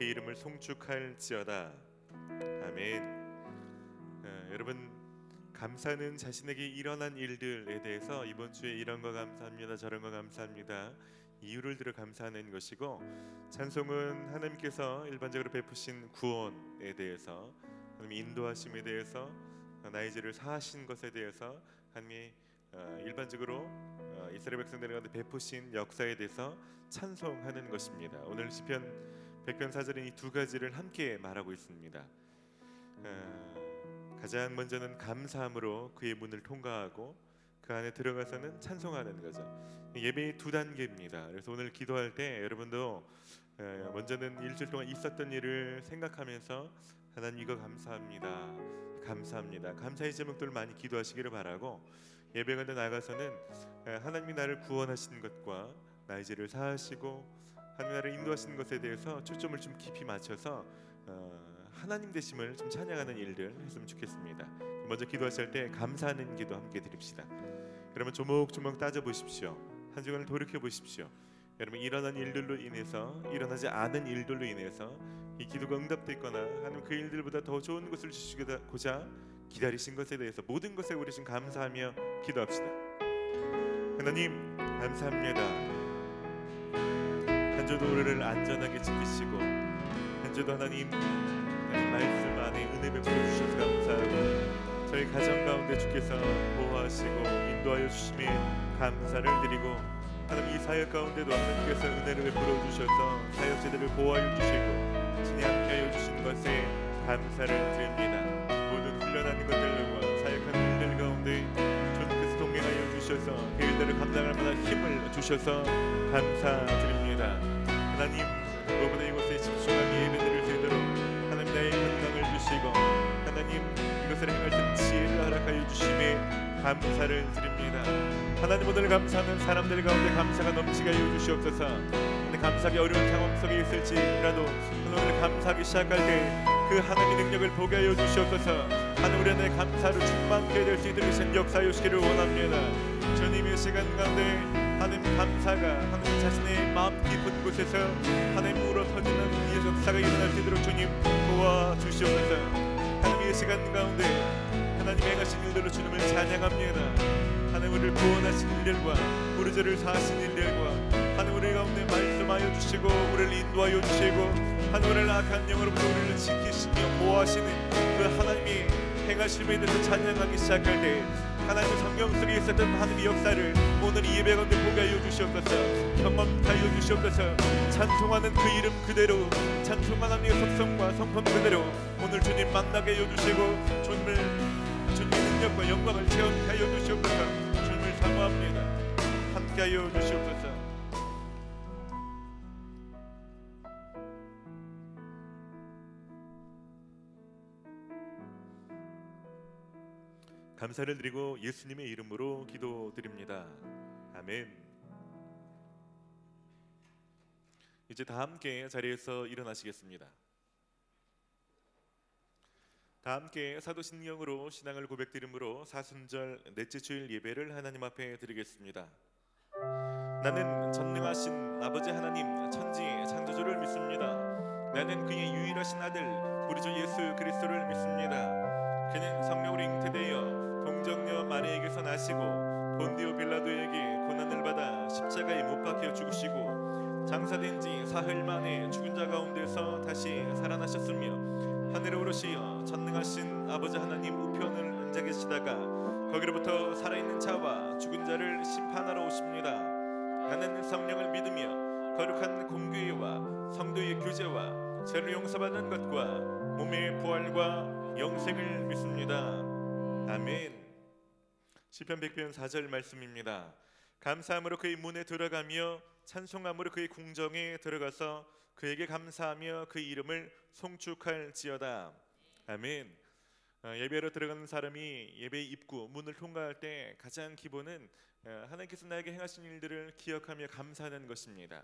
그 이름을 송축할지어다. 아멘. 여러분, 감사는 자신에게 일어난 일들에 대해서 이번 주에 이런 거 감사합니다, 저런 거 감사합니다, 이유를 들어 감사하는 것이고, 찬송은 하나님께서 일반적으로 베푸신 구원에 대해서, 하나님의 인도하심에 대해서, 나의 죄를 사하신 것에 대해서, 하나님이 일반적으로 이스라엘 백성들 가운데 베푸신 역사에 대해서 찬송하는 것입니다. 오늘 시편 100편 4절은 이 두 가지를 함께 말하고 있습니다. 가장 먼저는 감사함으로 그의 문을 통과하고 그 안에 들어가서는 찬송하는 거죠. 예배의 두 단계입니다. 그래서 오늘 기도할 때 여러분도 먼저는 일주일 동안 있었던 일을 생각하면서 하나님 이거 감사합니다, 감사합니다, 감사의 제목들을 많이 기도하시기를 바라고, 예배 가운데 나가서는 하나님이 나를 구원하신 것과 나의 죄를 사하시고 하나님 나를 인도하시는 것에 대해서 초점을 좀 깊이 맞춰서 하나님 되심을 좀 찬양하는 일들 했으면 좋겠습니다. 먼저 기도하실 때 감사하는 기도 함께 드립시다. 여러분 조목조목 따져보십시오. 한 주간을 돌이켜보십시오. 여러분 일어난 일들로 인해서, 일어나지 않은 일들로 인해서 이 기도가 응답됐거나 하나님 그 일들보다 더 좋은 것을 주시고자 기다리신 것에 대해서 모든 것에 우리 지금 감사하며 기도합시다. 하나님 감사합니다. 한 주도 우리를 안전하게 지키시고, 한 주도 하나님 말씀 안에 은혜 베풀어 주셔서 감사하고, 저희 가정 가운데 주께서 보호하시고 인도하여 주심에 감사를 드리고, 하나님 이 사역 가운데도 하나님께서 은혜를 베풀어 주셔서 사역자들을 보호하여 주시고 친히 함께하여 주신 것에 감사를 드립니다. 모든 훈련하는 것들과 사역하는 일들 가운데 주님께서 동행하여 주셔서 그 일들을 감당할 만한 힘을 주셔서 감사드립니다. 하나님 무엇보다 이곳에 집중한 예배드릴 수 있도록 하나님 나의 건강을 주시고, 하나님 이것을 행할 때 지혜를 허락하여 주심에 감사를 드립니다. 하나님 오늘 감사하는 사람들 가운데 감사가 넘치게 하여 주시옵소서. 감사하기 어려운 상황 속에 있을지라도 오늘 감사하기 시작할 때 그 하나님의 능력을 보게 하여 주시옵소서. 하나님 우리 안에 감사로 충만케 될 수 있도록 역사하여 주시기를 원합니다. 주님의 시간 가운데 하나님 감사가 하나님 자신의 마음 깊은 곳에서 하나님 우러 터지는 이 역사가 일어날 수 있도록 주님 도와주시옵소서. 하나님의 시간 가운데 하나님 행하신 일들로 주님을 찬양합니다. 하나님 우리를 구원하신 일들과 우리 죄를 사하신 일들과 하나님 우리 가운데 말씀하여 주시고 우리를 인도하여 주시고 하나님 우리를 악한 영으로부터 우리를 지키시며 보호하시는 그 하나님이 행하심에 대해서 찬양하기 시작할 때 하나님의 성경 속에 있었던 하나님의 역사를 오늘 이 예배 가운데 보게 하여 주시옵소서. 경험하여 주시옵소서. 찬송하는 그 이름 그대로, 찬송하는 하나님의 속성과 성품 그대로 오늘 주님 만나게 하여 주시고 주님의 능력과 영광을 체험하게 하여 주시옵소서. 주님을 사모합니다. 함께 하여 주시옵소서. 감사를 드리고 예수님의 이름으로 기도드립니다. 아멘. 이제 다 함께 자리에서 일어나시겠습니다. 다 함께 사도신경으로 신앙을 고백드림으로 사순절 넷째 주일 예배를 하나님 앞에 드리겠습니다. 나는 전능하신 아버지 하나님 천지 창조주를 믿습니다. 나는 그의 유일하신 아들 우리 주 예수 그리스도를 믿습니다. 그는 성령으로 잉태되어 동정녀 마리에게서 나시고 본디오 빌라도에게 고난을 받아 십자가에 못 박혀 죽으시고 장사된 지 사흘 만에 죽은 자 가운데서 다시 살아나셨으며 하늘에 오르시어 전능하신 아버지 하나님 우편을 앉아 계시다가 거기로부터 살아있는 자와 죽은 자를 심판하러 오십니다. 나는 성령을 믿으며 거룩한 공교회와 성도의 교제와 죄를 용서받는 것과 몸의 부활과 영생을 믿습니다. 아멘. 시편 100편 4절 말씀입니다. 감사함으로 그의 문에 들어가며 찬송함으로 그의 궁정에 들어가서 그에게 감사하며 그 이름을 송축할지어다. 아멘. 예배로 들어가는 사람이 예배 입구 문을 통과할 때 가장 기본은 하나님께서 나에게 행하신 일들을 기억하며 감사하는 것입니다.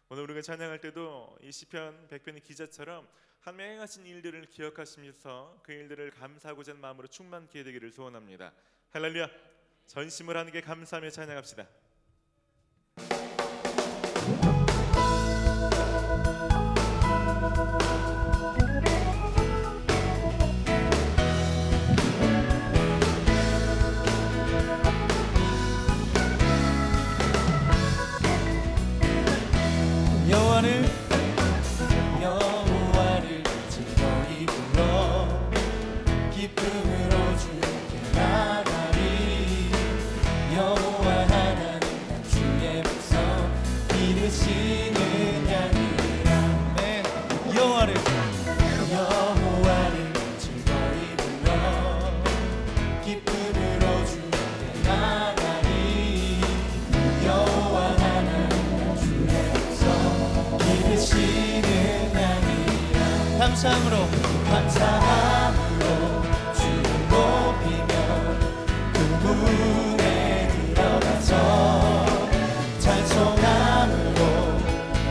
오늘 우리가 찬양할 때도 이 시편 100편의 기자처럼 하나님의 행하신 일들을 기억하시면서 그 일들을 감사하고자 하는 마음으로 충만케 되기를 소원합니다. 할렐루야. 전심을 하나님께 감사하며 찬양합시다. 감사함으로 주를 높이며 그 문에 들어가서 찬송함으로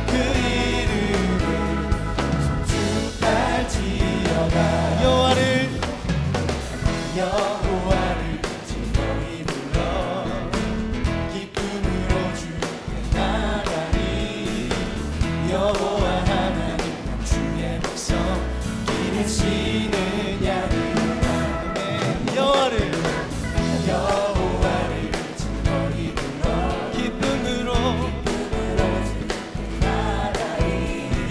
그 이름을 송축할지어다. 여호와를 즐거이 불러 기쁨으로 주께 나가리. 여호와 하나님 주의 백성 기르시는 양이로다. 여호와를 즐거이 불러 기쁨으로 주께 나가리.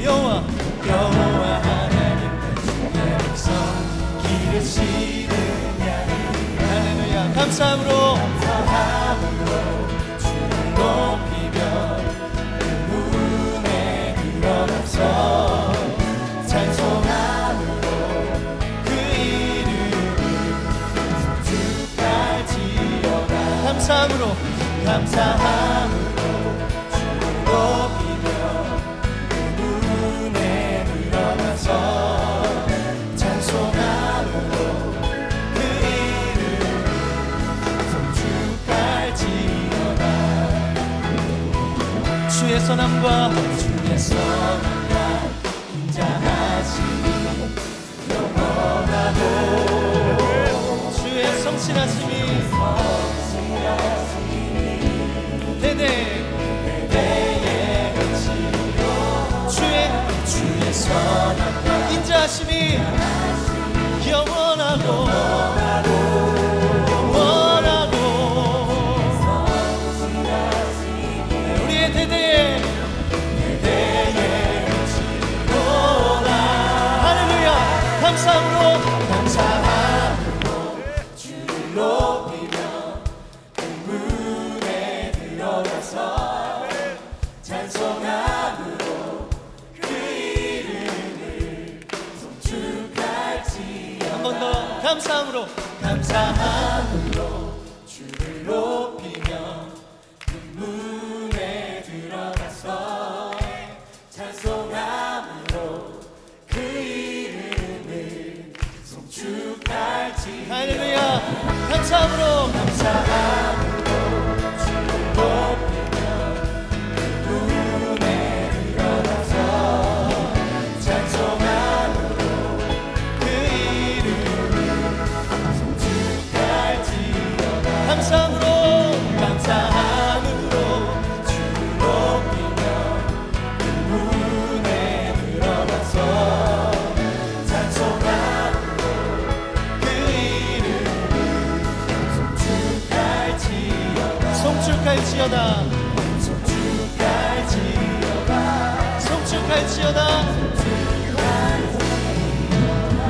여호와 하나님 주의 백성 기르시는 할렐루야. 감사함으로 주를 높이며 그 문에 들어가서 찬송함으로 그 이름을 송축할지어다. 감사함으로 주를 높이며 그 문에 들어가서 찬송함으로 주의 선함과 인자하심이 영원하고 주의 성실하심이 대대에 그치리로 주의 선함과 인자하심이 영원하고 우리의 대대에 할렐루야. 감사함으로 주를 높이며 그 문에 들어가서 찬송함으로 그 이름을 송축할지. 한 번 더 감사함으로 주를 높이며 그 문에 들어가서 찬송함으로 그 이름을 송축할지. 할렐루야. 감사함으로 주를 높이며 그 문에 들어가서 찬송함으로 그 이름을 송축할지어다. 감사함으로 주를 높이며 그 문에 들어가서 찬송함으로 그 이름을 송축할지어다.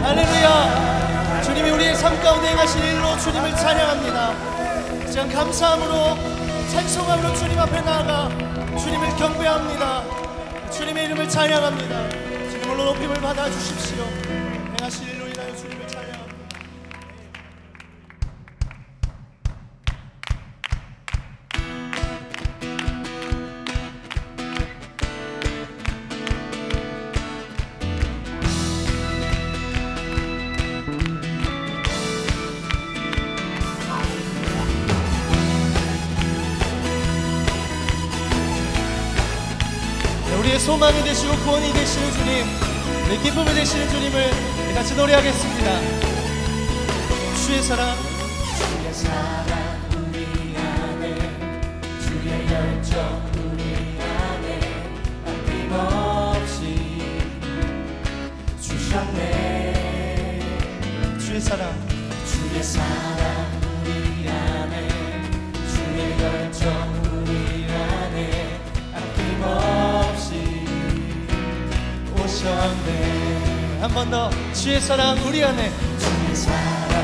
할렐루야. 주님이 우리의 삶 가운데 행하신 일로 주님을 찬양합니다. 이제 감사함으로 찬송함으로 주님 앞에 나아가 주님을 경배합니다. 주님의 이름을 찬양합니다. 주님 홀로 높임을 받아주십시오. 행하신 일로 인하여 주님을 찬양합니다. 우리의 소망이 되시고 구원이 되시는 주님, 우리의 기쁨이 되시는 주님을 같이 노래하겠습니다. 주의 사랑 우리 안에, 주의 열정 우리 안에 아낌없이 주셨네. 주의 사랑 우리 안에, 주의 열정 우리 안에 아낌없이 오셨네. 한 번 더. 주의 사랑 우리 안에, 주의 사랑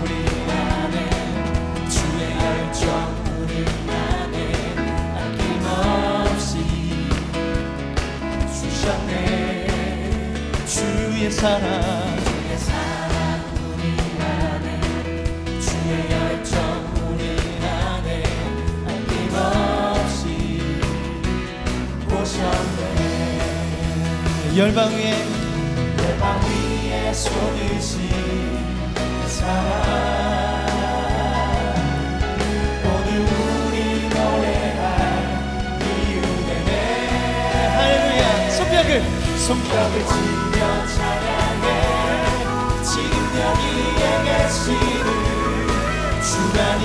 우리 안에, 주의 열정 우리 안에 아낌없이 주셨네. 주의 사랑 우리 안에, 주의 열정 우리 안에 아낌없이 오셨네. 열방 위에 위에 쏟으신 사랑 오늘 우리 노래할 이유되네. 할렐루야. 손뼉을 치며 찬양해. 지금 여기에 계시는 주만이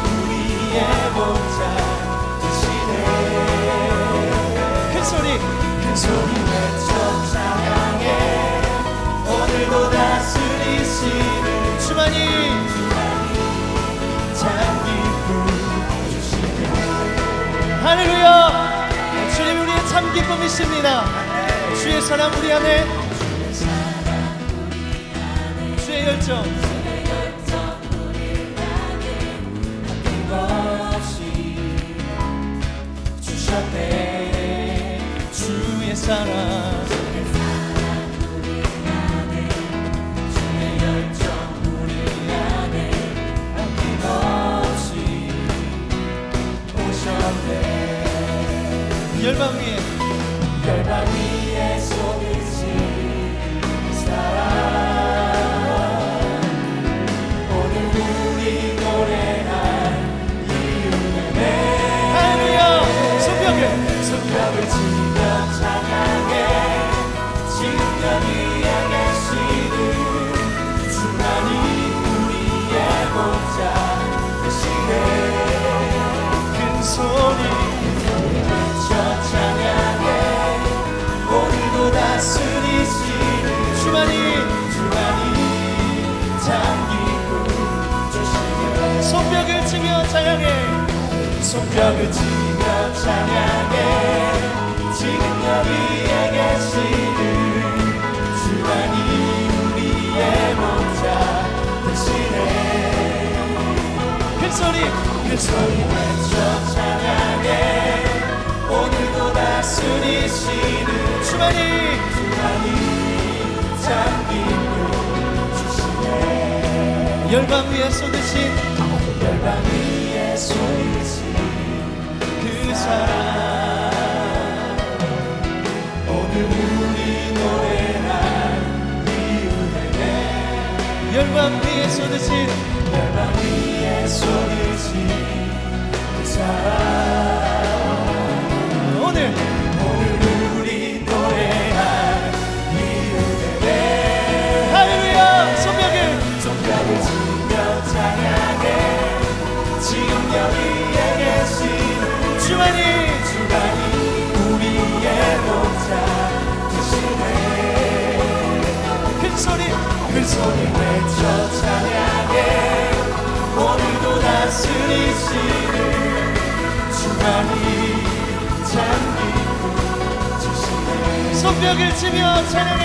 우리의 목자 되시네. 큰 소리 외쳐 찬양해. 오늘도 다스리시는 주만이 참 기쁨 주시네. 할렐루야. 주님 우리의 참 기쁨이십니다. 주의 사랑 우리 안에, 주의 열정 아낌없이 주셨네. 주의 사랑 주의 열정 우리 안에 아낌없이 오셨네. 열방 위에 쏟으신 사랑 오늘 우리 노래할 이유는 할렐루야. 손뼉을 치며 찬양해. 지금 여기에 계시는 주만이 우리의 목자 되시네. 큰 소리 외쳐 찬양해. 오늘도 다스리시는 주만이 참 기쁨 주시네. 손뼉을 치며 찬양해. 지금 여기에 계시는 주만이 우리의 목자 되시네. 큰 소리 외쳐 찬양해. 오늘도 다스리시는 주만이 참 기쁨 주시네. 열방 위에 쏟으신 그 사랑 오늘 우리 노래할 이유되네. 열방 위에 쏟으신 그 사랑 오늘 우리 노래할 이유되네. 할렐루야. 손뼉을 치며 찬양해. 지금 여기에 계신 주만이 우리의 목자 되시네. 큰 소리 외쳐 찬양해. 오늘도 다스리시는 주만이 참 기쁨 주시네. 손뼉을 치며 찬양해.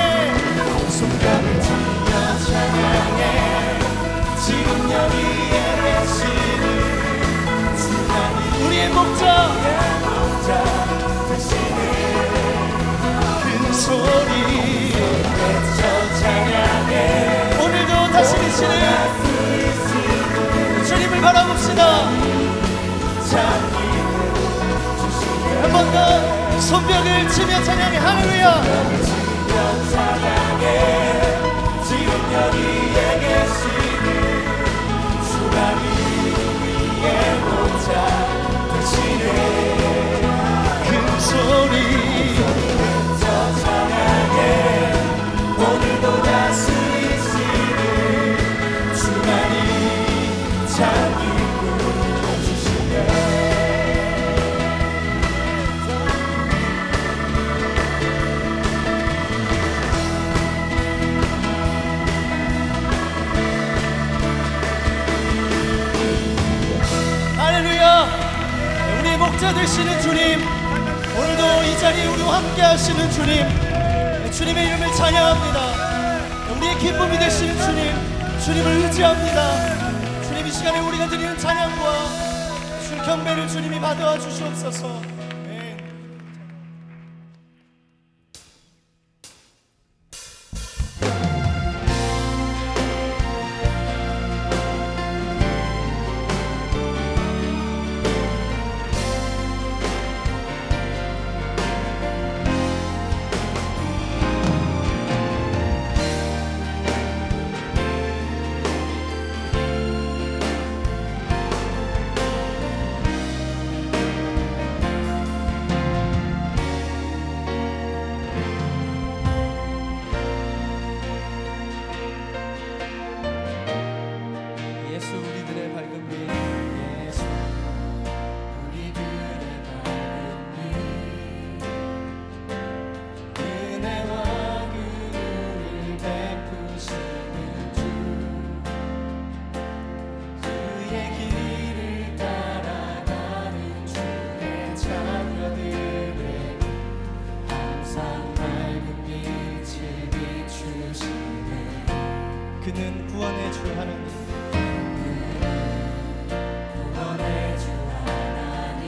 지금 여기에 계시는 주만이 우리의 목자 되시네. 큰 소리 외쳐 찬양해. 오늘도 다스리시는 주님을 바라봅시다. 한 번 더 손뼉을 치며 찬양해. 할렐루야. 지금 여기에 계시는 주만이 우리의 목자 되시네. 큰 소리 외쳐 찬양해. 오늘도 다스리시는 주만이 참 기쁨 주시네. 우리의 목자 되시는 주님, 오늘도 이 자리에 우리와 함께 하시는 주님, 주님의 이름을 찬양합니다. 우리의 기쁨이 되시는 주님, 주님을 의지합니다. 주님, 이 시간에 우리가 드리는 찬양과 주 경배를 주님이 받아 주시옵소서. 그는 구원의 주 하나님, 구원의 주 하나님,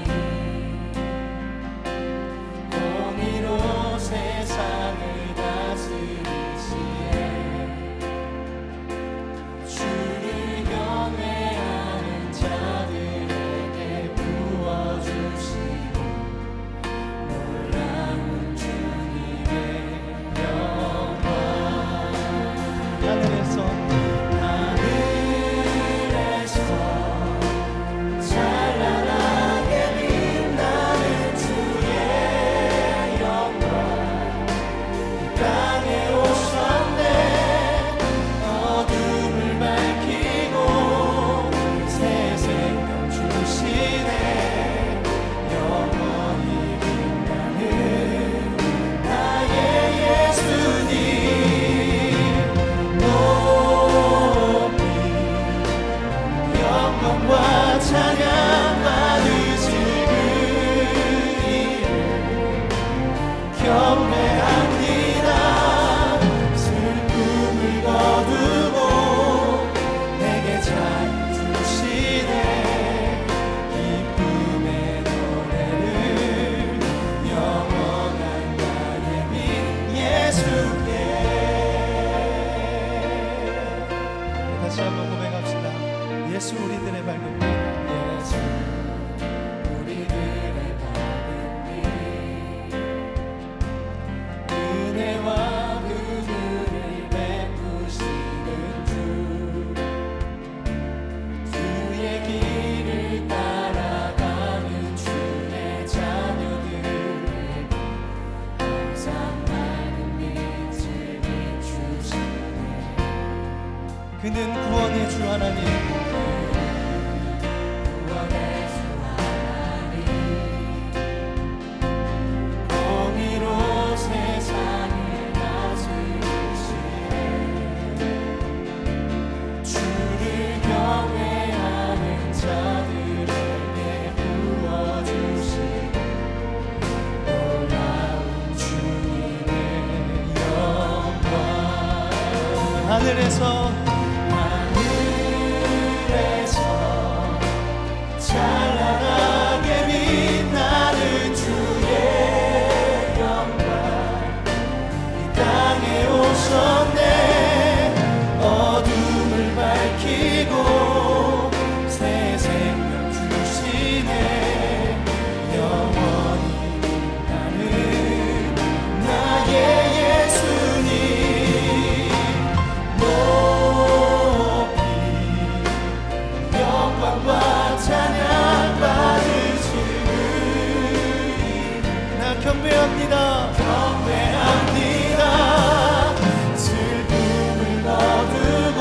공의로 세상을 다스리시네. 주를 경외하는 자들에게 부어주시고 놀라운 주님의 영광. 하늘에서 찬란하게 빛나는 주의 영광. 이 땅에 오셨네. 어둠을 밝히고 새 생명 주시네. 영원히 빛나는 나의 예수님. 영광과 찬양 받으실 그 이름 경배합니다. 슬픔을 거두고 내게 자유 주시네. 기쁨의 노래를 영원한 나의 민 예수께. 다시 한번 고백합시다. 예수 우리들의 밝은 빛, 예수 우리들의 밝은 빛. 은혜와 그늘을 베푸시는 주. 주의 길을 따라가는 주의 자녀들에게 항상 밝은 빛을 비추시네. 그는 구원의 주 하나님, 구원의 주 하나님, 공의로 세상을 다스리시네. 주를 경외하는 자들에게 부어주시고 놀라운 주님의 영광. 하늘에서 찬란하게 빛나는 주의 영광. 이 땅에 오셨네. 어둠을 밝히고 새 생명 주시네. 영원히 빛나는 나의 예수님. 높이 영광과 찬양 받으실 나 경배합니다. 경배합니다. 슬픔을 거두고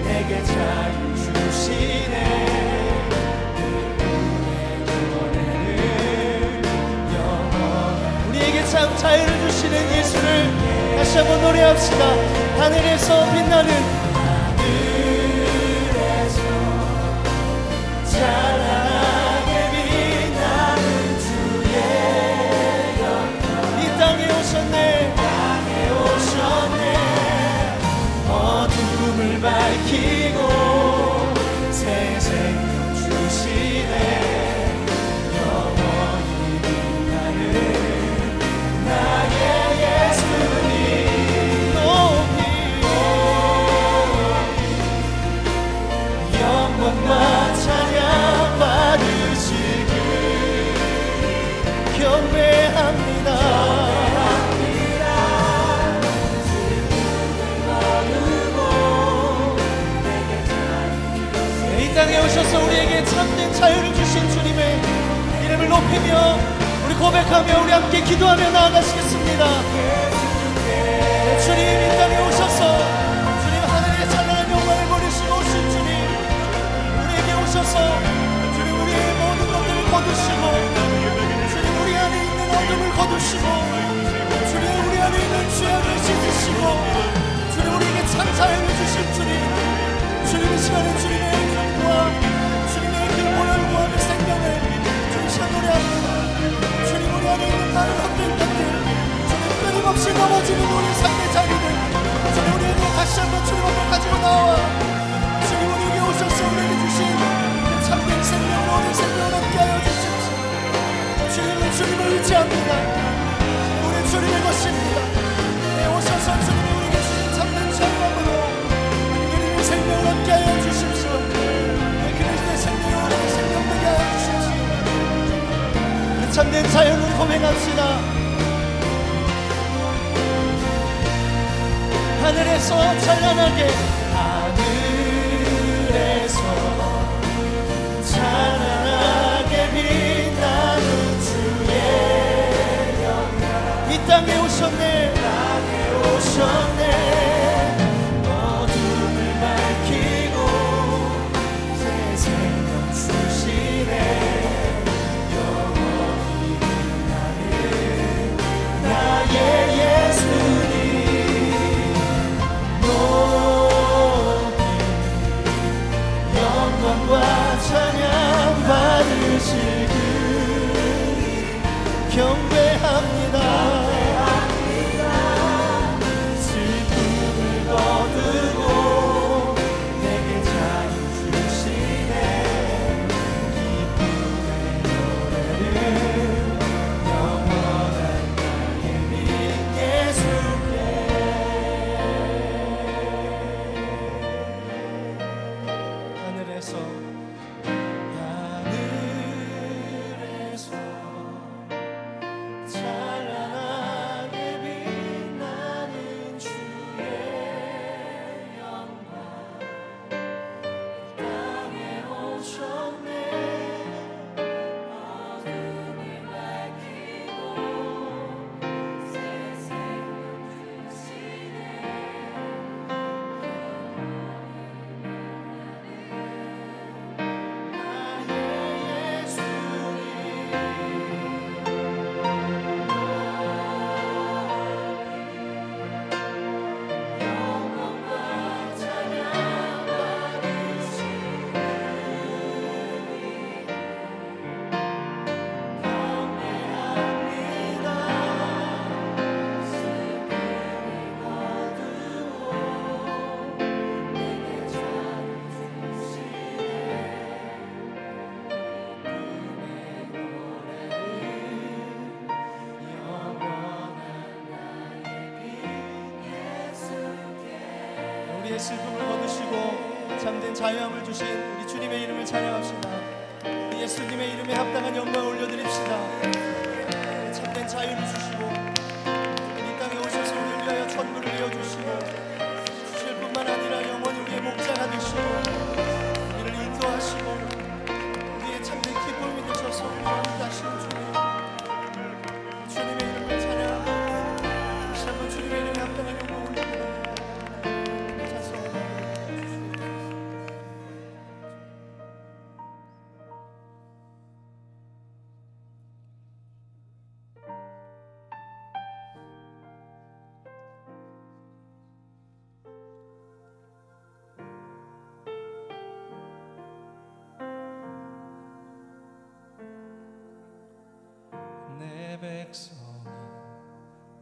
내게 자유 주시네. 그분의 노래를 영원한 우리에게 참 자유를 주시는 예수를 다시 한번 노래합시다. 하늘에서 빛나는 찬란하게 빛나는 주의 영광. 이 땅에 오셨네. 땅에 오셨네. 어둠을 밝히고 새 생명 주시네. 영원히 빛나는 나의 예수님. 높이 영광과 찬양 받으실 그 경배합니다. 이 땅에 오셔서 우리에게 참된 자유를 주신 주님의 이름을 높이며 우리 고백하며 우리 함께 기도하며 나아가시겠습니다. 주님 이 땅에 오셔서 주님 하늘의 찬란한 영광을 버리시고 오신 주님, 우리에게 오셔서 주님 우리의 모든 것들을 거두시고 주님 우리 안에 있는 어둠을 거두시고 주님 우리 안에 있는 죄악을 씻으시고 주님 우리에게 참 자유를 주신 주님, 주님 이 시간에 주님의 이름과 주님의 그 모양과 그 생명을 주님 시간 노래합니다. 주님 우리 안에 있는 많은 헛된 것들 주님 끊임없이 하늘에서 찬란하게 하늘에서 찬란하게 빛나는 주의 영광 이 땅에 오셨네 땅에 오셨네 어둠을 밝히고 새 생명 주시네 영원히 빛나는 나의 예수님 높이 영광과 찬양 받으실 그 경배합니다. 슬픔을 거두고 내게 자유 주시네 기쁨의 노래를 영원한 나의 빛 예수께 하늘에서 찬란하게 빛나는 주의 영광 땅에 오셨네 어둠을 밝히고 새 생명 주시네 나의 영광과 찬양 받으시고 경배합니다 슬픔을 거두고 내게 자유 주시네 꿈의 노래를 영원한 나의 빛 예수께 우리의 슬픔을 거두시고 참된 자유함을 주신 우리 주님의 이름을 찬양합시다. 우리 예수님의 이름에 합당한 영광을 올려드립시다. 참된 자유를 주시고 이 땅에 오셔서 우리를 위하여 천국을 이어주시고 주실 뿐만 아니라 영원히 우리의 목자가 되시고 우리를 인도하시고 우리의 참된 기쁨이 되셔서 우리를 함께하시는 주님, 주님의 이름을 찬양합니다. 다시 한번 주님의 이름에 합당한 영광을 올려드립니다. 내 백성이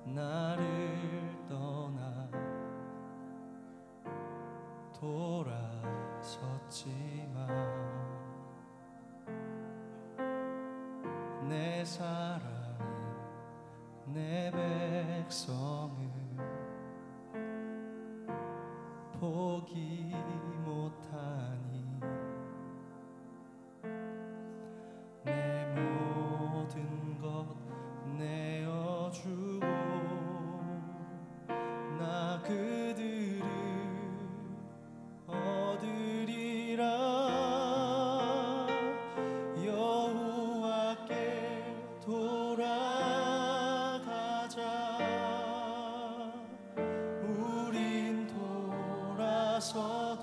나를 떠나 돌아섰지만 내 사랑이 내 백성을 포기 못하니 내 모든 것 내어주고 나 그들을 얻으리라 여호와께 돌아가자 우린 돌아서도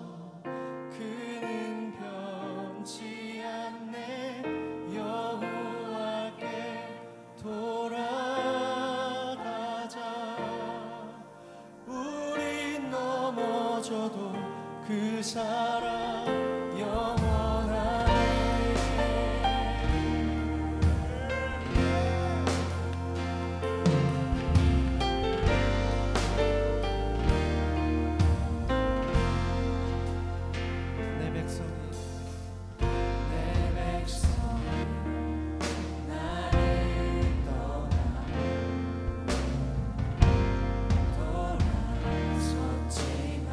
그는 변치 않네 여호와께 돌아가자 우린 넘어져도 그 사랑 영원하네 내 백성이 나를 떠나 돌아섰지만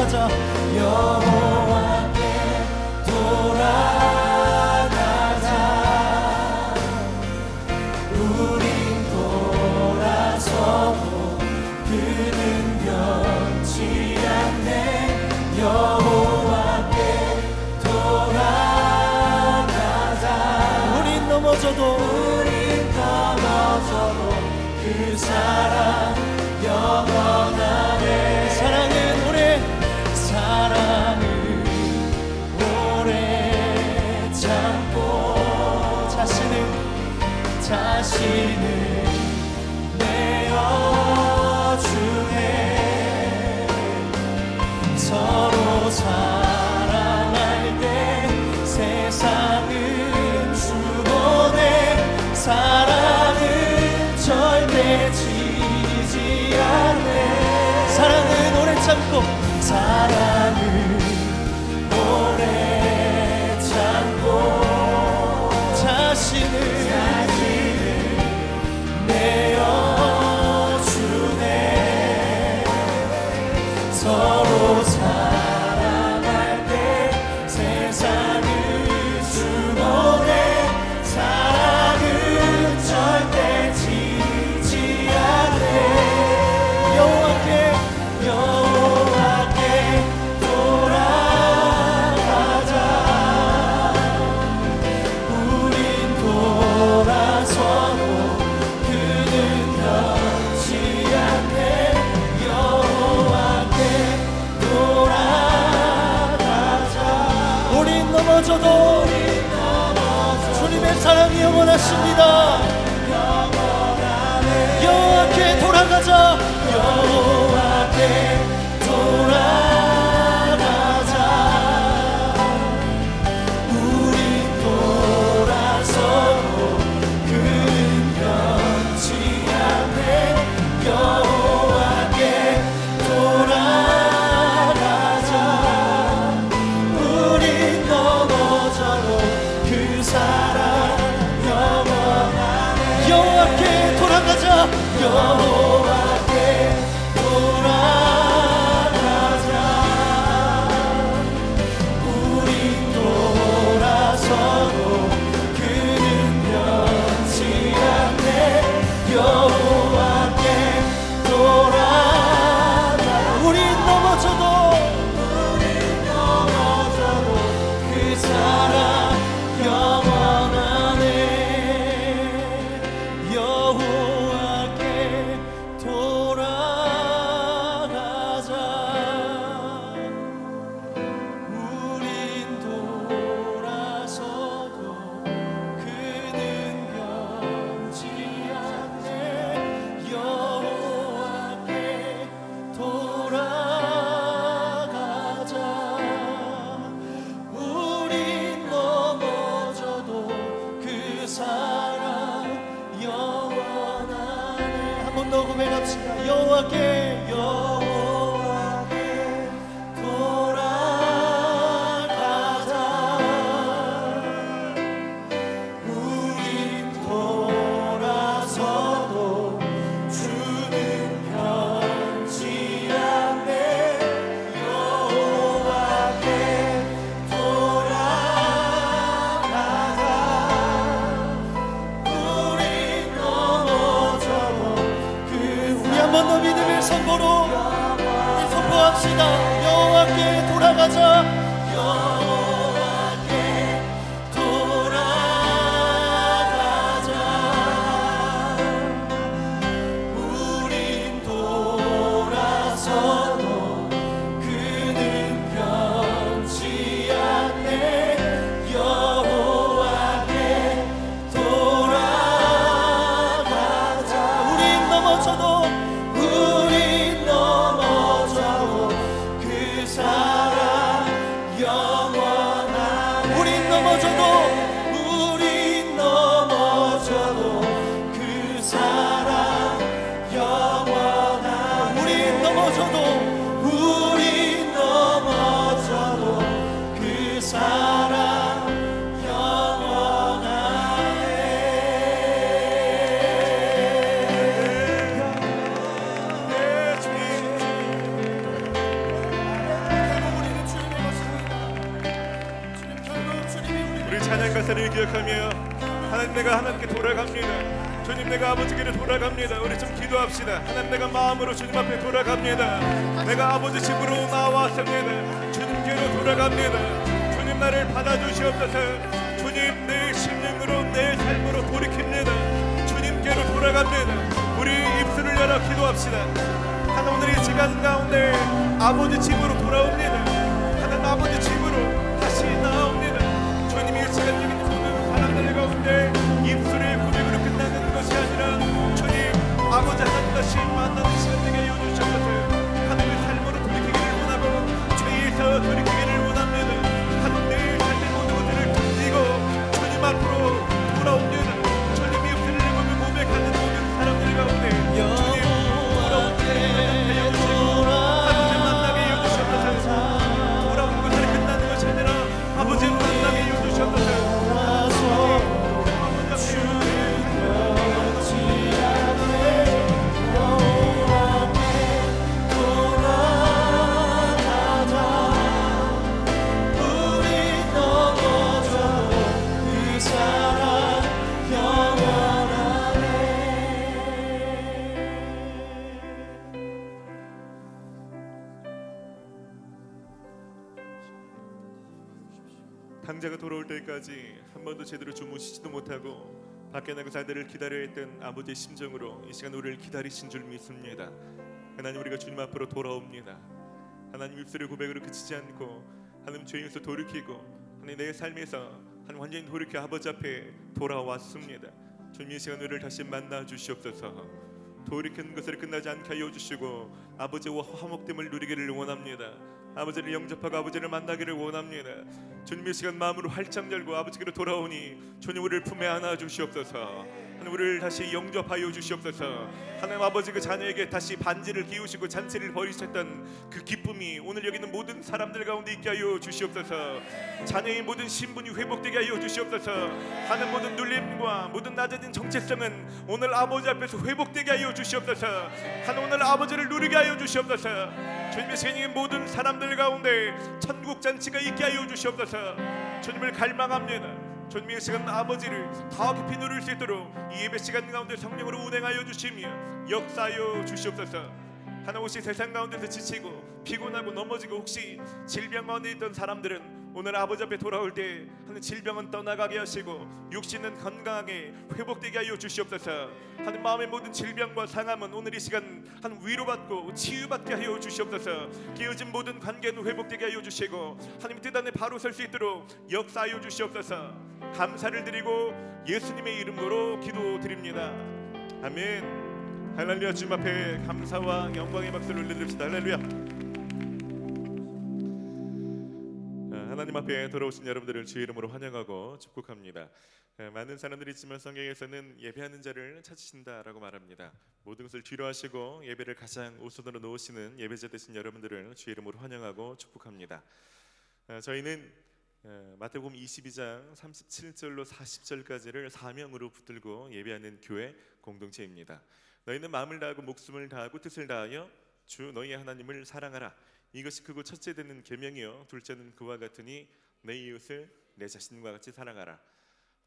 돌아가자. 여호와께 돌아가자. 우린 돌아서도 그는 변치 않네. 여호와께 돌아가자. 우린 넘어져도 그 사랑 영원하네. 사랑은 오래 참고 자신을 내어주네. 서로 사랑할 때 세상은 주보네. 사랑은 절대 지지 않네. 사랑은 오래 참고 사랑은 오래 참고 자신을 내어주네. 서로 사랑할 때 세상을 주보네. 사랑은 절대 지지 않네. 여호와께 돌아가자. 우린 돌아서도 그는 변치 않네. 여호와께 돌아가자. 우린 넘어져도 주님의 사랑이 영원하십니다. 여호와께 돌아가자. 여호와께 돌아가자. 우린 돌아서도 그는 변치 않네. 여호와께 돌아가자. 우린 넘어져도 그 사랑 영원하네. 여호와께 돌아가자. 여호와께 돌아가자. 우린 돌아서도 그는 변치 않네. 여호와께 돌아가자. 우린 넘어져도 그 사랑 영원하네. 여호와께 돌아가자. 우린 돌아서도 그는 변치 않네. 여호와께 돌아가자. 우린 넘어져도 그 사랑 영원하네. 한 번 더 고백합시다. 여호와께 돌아가자. 우린 돌아서도 주는 변치 않네. 여호와께 돌아가자. 우린 넘어져도 우리 한 번 더 믿음의 선포로 선포합시다. 여호와께 돌아가자. 여호와께 돌아가자. 우린 돌아서도 그는 변치 않네. 여호와께 돌아가자. 우린 넘어져도 그 사랑 영원하네. 우린 넘어져도 그 사랑 영원하네. 우린 넘어져도 그 사랑 영원하네. 찬양 가사를 기억하며 하나님 내가 하나님께 돌아갑니다. 주님 내가 아버지께로 돌아갑니다. 우리 좀 기도합시다. 하나님 내가 마음으로 주님 앞에 돌아갑니다. 내가 아버지 집으로 나왔습니다. 주님께로 돌아갑니다. 주님 나를 받아주시옵소서. 주님 내 심령으로 내 삶으로 돌이킵니다. 주님께로 돌아갑니다. 우리 입술을 열어 기도합시다. 하나님 오늘 이 시간 가운데 아버지 집으로 돌아옵니다. 하나님 아버지 집으로 다시 나옵니다. 주님이 이 시간 여기 모든 사람들 가운데 입술의 고백으로 끝나는 것이 아니라 주님 아버지 하나님 다시 만나는 시간 되게 하여 주셔서 하나님의 삶으로 돌이키기를 원하고 죄에서 돌이키기를 원합니다. 하나님 내 삶의 모든 것들을 던지고 주님 앞으로 돌아옵니다. 주님이 입술을 내보며 고백하는 모든 사람들 가운데 주님 돌아옵니다. 하여 주시고 아버지 만나게 하여 주셔서 돌아온 것을 끝나는 것이 아니라 아버지 만나게 하여 주셔서 당자가 돌아올 때까지 한 번도 제대로 주무시지도 못하고 밖에 나가서 아들을 기다려야 했던 아버지의 심정으로 이 시간 우리를 기다리신 줄 믿습니다. 하나님 우리가 주님 앞으로 돌아옵니다. 하나님 입술의 고백으로 그치지 않고 하나님 죄에서 돌이키고 하나님 내 삶에서 하나님 완전히 돌이켜 아버지 앞에 돌아왔습니다. 주님 이 시간 우리를 다시 만나 주시옵소서. 돌이키는 것을 끝나지 않게 하여 주시고 아버지와 화목됨을 누리기를 원합니다. 아버지를 영접하고 아버지를 만나기를 원합니다. 주님 이 시간 마음으로 활짝 열고 아버지께로 돌아오니 주님 우리를 품에 안아 주시옵소서. 하나님 우리를 다시 영접하여 주시옵소서. 하나님 아버지 그 자녀에게 다시 반지를 끼우시고 잔치를 벌이셨던 그 기쁨이 오늘 여기 있는 모든 사람들 가운데 있게 하여 주시옵소서. 자녀의 모든 신분이 회복되게 하여 주시옵소서. 하는 모든 눌림과 모든 낮아진 정체성은 오늘 아버지 앞에서 회복되게 하여 주시옵소서. 하는 오늘 아버지를 누리게 하여 주시옵소서. 주님의 생인 모든 사람들 가운데 천국 잔치가 있게 하여 주시옵소서. 주님을 갈망합니다. 주님의 시간 아버지를 더 깊이 누릴 수 있도록 이 예배 시간 가운데 성령으로 운행하여 주시며 역사하여 주시옵소서. 하나 혹시 세상 가운데서 지치고 피곤하고 넘어지고 혹시 질병 가운데 있던 사람들은 오늘 아버지 앞에 돌아올 때 하는 질병은 떠나가게 하시고 육신은 건강하게 회복되게 하여 주시옵소서. 하는 마음의 모든 질병과 상함은 오늘 이 시간 한 위로받고 치유받게 하여 주시옵소서. 깨어진 모든 관계는 회복되게 하여 주시고 하나님 뜻 안에 바로 설 수 있도록 역사하여 주시옵소서. 감사를 드리고 예수님의 이름으로 기도드립니다. 아멘. 할렐루야. 주님 앞에 감사와 영광의 박수를 올려드립시다. 할렐루야. 하나님 앞에 돌아오신 여러분들을 주의 이름으로 환영하고 축복합니다. 많은 사람들이 있지만 성경에서는 예배하는 자를 찾으신다라고 말합니다. 모든 것을 뒤로 하시고 예배를 가장 우선으로 놓으시는 예배자 되신 여러분들을 주의 이름으로 환영하고 축복합니다. 저희는 마태복음 22장 37절로 40절까지를 사명으로 붙들고 예배하는 교회 공동체입니다. 너희는 마음을 다하고 목숨을 다하고 뜻을 다하여 주 너희의 하나님을 사랑하라. 이것이 크고 첫째 되는 계명이요 둘째는 그와 같으니 내 이웃을 내 자신과 같이 사랑하라.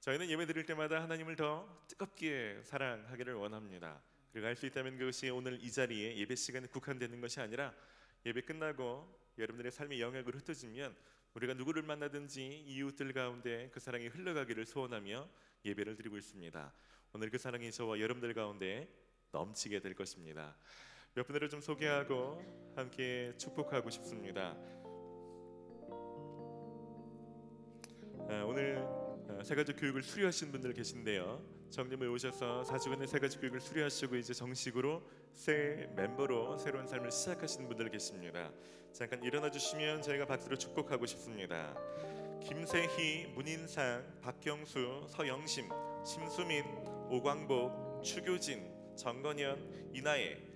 저희는 예배 드릴 때마다 하나님을 더 뜨겁게 사랑하기를 원합니다. 그리고 할 수 있다면 그것이 오늘 이 자리에 예배 시간에 국한되는 것이 아니라 예배 끝나고 여러분들의 삶의 영역으로 흩어지면 우리가 누구를 만나든지 이웃들 가운데 그 사랑이 흘러가기를 소원하며 예배를 드리고 있습니다. 오늘 그 사랑이 저와 여러분들 가운데 넘치게 될 것입니다. 몇 분들을 좀 소개하고 함께 축복하고 싶습니다. 오늘 새가족 교육을 수료하신 분들 계신데요. 정림에 오셔서 4주간의 새가족 교육을 수료하시고 이제 정식으로 새 멤버로 새로운 삶을 시작하시는 분들 계십니다. 잠깐 일어나 주시면 저희가 박수로 축복하고 싶습니다. 김세희, 문인상, 박경수, 서영심, 심수민, 오광복, 추교진, 정건현, 이나혜.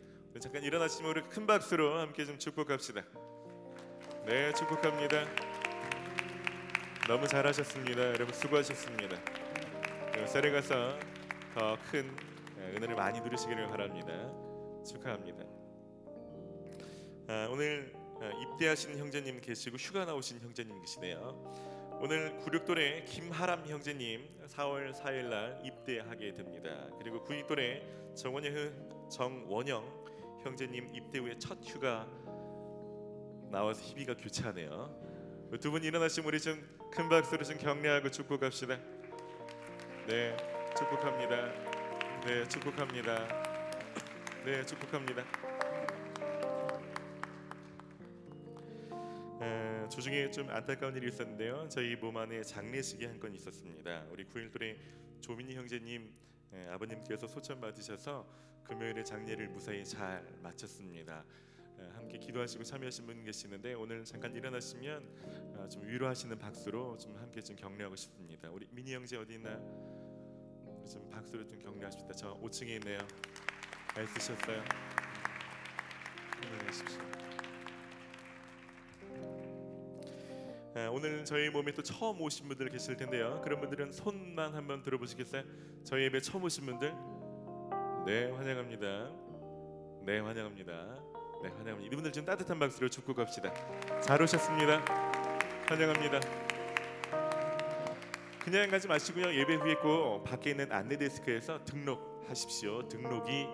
잠깐 일어나시면 우리 큰 박수로 함께 좀 축복합시다. 네, 축복합니다. 너무 잘하셨습니다. 여러분 수고하셨습니다. 셀에 가서 더 큰 은혜를 많이 누리시기를 바랍니다. 축하합니다. 오늘 입대하신 형제님 계시고 휴가 나오신 형제님 계시네요. 오늘 96돌의 김하람 형제님 4월 4일 날 입대하게 됩니다. 그리고 92돌의 정원영 형제님 입대 후에 첫 휴가 나와서 희비가 교차하네요. 두 분 일어나시면 우리 좀 큰 박수로 좀 격려하고 축복합시다. 네, 축복합니다. 네, 축복합니다. 네, 축복합니다. 주중에 좀 안타까운 일이 있었는데요. 저희 몸 안에 장례식이 한 건 있었습니다. 우리 91돌의 조민희 형제님 아버님께서 소천 받으셔서 금요일에 장례를 무사히 잘 마쳤습니다. 함께 기도하시고 참여하신 분 계시는데 오늘 잠깐 일어나시면 좀 위로하시는 박수로 좀 함께 좀 격려하고 싶습니다. 우리 민희 형제 어디 있나? 우리 좀 박수로 좀 격려하십시다. 저 5층에 있네요. 애쓰셨어요. 힘내십시오. 오늘 저희 몸에 또 처음 오신 분들 계실 텐데요. 그런 분들은 손만 한번 들어보시겠어요? 저희 예배 처음 오신 분들, 네 환영합니다. 네 환영합니다. 네 환영합니다. 이분들 좀 따뜻한 박수로 축복 갑시다. 잘 오셨습니다. 환영합니다. 그냥 가지 마시고요. 예배 후에 꼭 밖에 있는 안내 데스크에서 등록하십시오. 등록이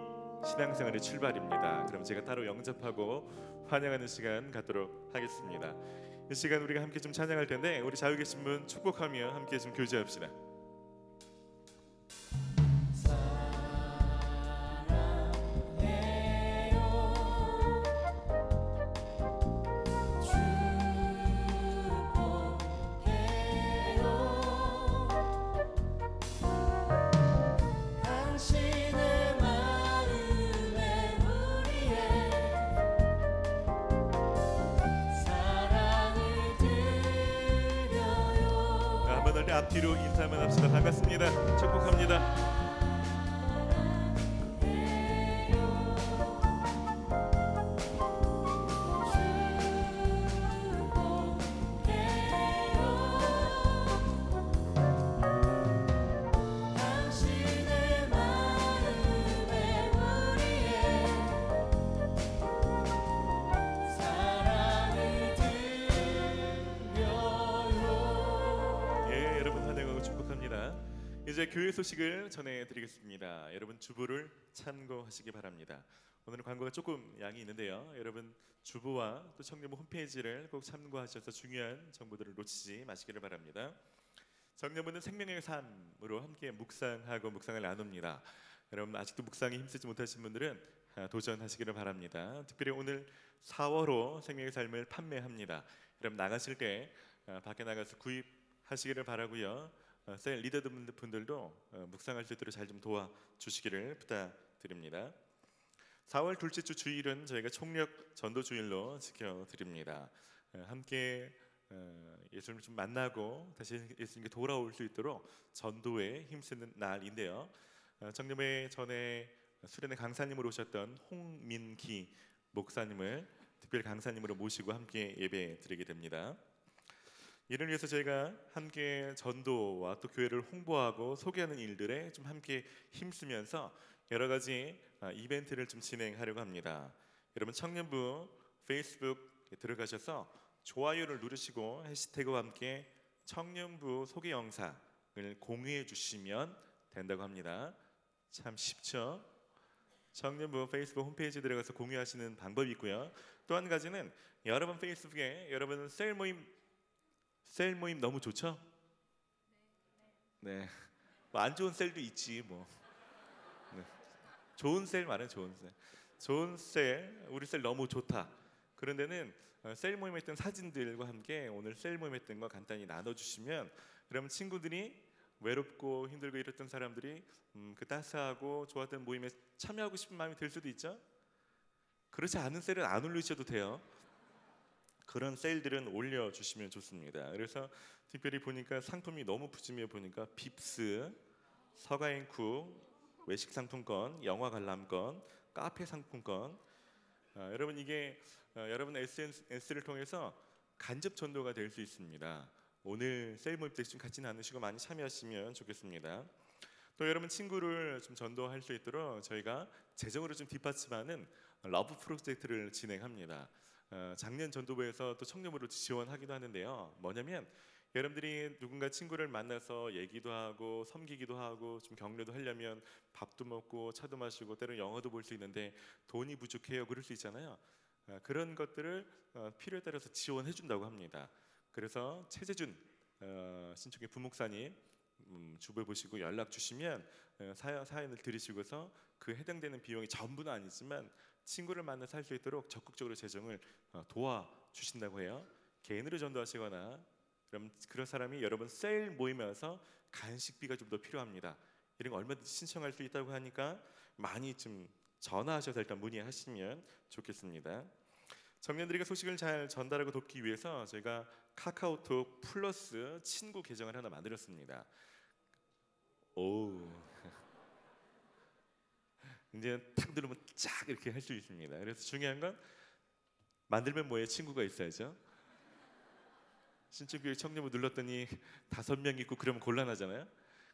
신앙생활의 출발입니다. 그럼 제가 따로 영접하고 환영하는 시간 갖도록 하겠습니다. 이 시간 우리가 함께 좀 찬양할 텐데 우리 자유 계신 분 축복하며 함께 좀 교제합시다. 앞뒤로 인사만 합시다. 반갑습니다. 축복합니다. 이제 교회 소식을 전해드리겠습니다. 여러분 주보를 참고하시기 바랍니다. 오늘은 광고가 조금 양이 있는데요. 여러분 주보와 또 청년부 홈페이지를 꼭 참고하셔서 중요한 정보들을 놓치지 마시기를 바랍니다. 청년부는 생명의 삶으로 함께 묵상하고 묵상을 나눕니다. 여러분 아직도 묵상에 힘쓰지 못하신 분들은 도전하시기를 바랍니다. 특별히 오늘 4월호 생명의 삶을 판매합니다. 여러분 나가실 때 밖에 나가서 구입하시기를 바라고요. 셀 리더분들도 묵상할 수 있도록 잘 좀 도와주시기를 부탁드립니다. 4월 둘째 주 주일은 저희가 총력 전도 주일로 지켜드립니다. 함께 예수님을 좀 만나고 다시 예수님께 돌아올 수 있도록 전도에 힘쓰는 날인데요. 청년회 전에 수련회 강사님으로 오셨던 홍민기 목사님을 특별 강사님으로 모시고 함께 예배 드리게 됩니다. 이를 위해서 저희가 함께 전도와 또 교회를 홍보하고 소개하는 일들에 좀 함께 힘쓰면서 여러 가지 이벤트를 좀 진행하려고 합니다. 여러분 청년부 페이스북에 들어가셔서 좋아요를 누르시고 해시태그와 함께 청년부 소개 영상을 공유해 주시면 된다고 합니다. 참 쉽죠? 청년부 페이스북 홈페이지에 들어가서 공유하시는 방법이 있고요. 또 한 가지는 여러분 페이스북에 여러분 셀 모임 너무 좋죠? 네. 뭐 안 좋은 셀도 있지 뭐. 네. 좋은 셀 말해 좋은 셀. 좋은 셀, 우리 셀 너무 좋다. 그런 데는 셀 모임 했던 사진들과 함께 오늘 셀 모임 했던 거 간단히 나눠주시면 그러면 친구들이 외롭고 힘들고 이랬던 사람들이 그 따스하고 좋았던 모임에 참여하고 싶은 마음이 들 수도 있죠. 그렇지 않은 셀은 안 올리셔도 돼요. 그런 세일들은 올려주시면 좋습니다. 그래서 특별히 보니까 상품이 너무 푸짐해 보니까 빕스, 서가인쿡, 외식 상품권, 영화 관람권, 카페 상품권. 여러분 이게 여러분 SNS를 통해서 간접 전도가 될 수 있습니다. 오늘 세일 모임 때 좀 같이 나누시고 많이 참여하시면 좋겠습니다. 또 여러분 친구를 좀 전도할 수 있도록 저희가 재정으로 좀 뒷받침하는 러브 프로젝트를 진행합니다. 작년 전도부에서 또 청년부를 지원하기도 하는데요. 뭐냐면 여러분들이 누군가 친구를 만나서 얘기도 하고 섬기기도 하고 좀 격려도 하려면 밥도 먹고 차도 마시고 때로는 영화도 볼 수 있는데 돈이 부족해요 그럴 수 있잖아요. 그런 것들을 필요에 따라서 지원해 준다고 합니다. 그래서 최재준 신촌교회 부목사님 주부에 보시고 연락 주시면 사연을 들으시고서 그 해당되는 비용이 전부는 아니지만 친구를 만나서 할 수 있도록 적극적으로 재정을 도와주신다고 해요. 개인으로 전도하시거나 그럼 그런 사람이 여러분 세일 모임에 와서 간식비가 좀 더 필요합니다. 이런 거 얼마든지 신청할 수 있다고 하니까 많이 좀 전화하셔서 일단 문의하시면 좋겠습니다. 청년들에게 소식을 잘 전달하고 돕기 위해서 저희가 카카오톡 플러스 친구 계정을 하나 만들었습니다. 오, 이제 탁 누르면 쫙 이렇게 할 수 있습니다. 그래서 중요한 건 만들면 뭐예요? 친구가 있어야죠. 신촌교회 청년부 눌렀더니 5명 있고 그러면 곤란하잖아요.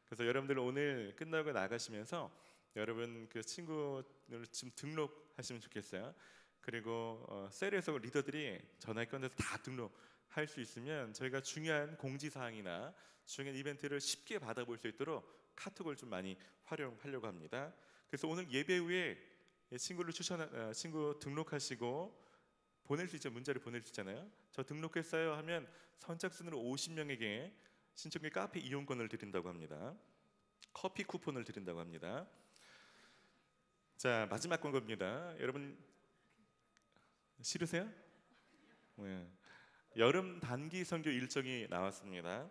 그래서 여러분들 오늘 끝나고 나가시면서 여러분 그 친구를 좀 등록하시면 좋겠어요. 그리고 셀에서 리더들이 전화기 꺼내서 다 등록할 수 있으면 저희가 중요한 공지사항이나 중요한 이벤트를 쉽게 받아볼 수 있도록 카톡을 좀 많이 활용하려고 합니다. 그래서 오늘 예배 후에 친구 등록하시고 보낼 수 있죠. 문자를 보낼 수 있잖아요. 저 등록했어요 하면 선착순으로 50명에게 신촌교회 카페 이용권을 드린다고 합니다. 커피 쿠폰을 드린다고 합니다. 자, 마지막 광고입니다. 여러분 싫으세요? 네. 여름 단기 선교 일정이 나왔습니다.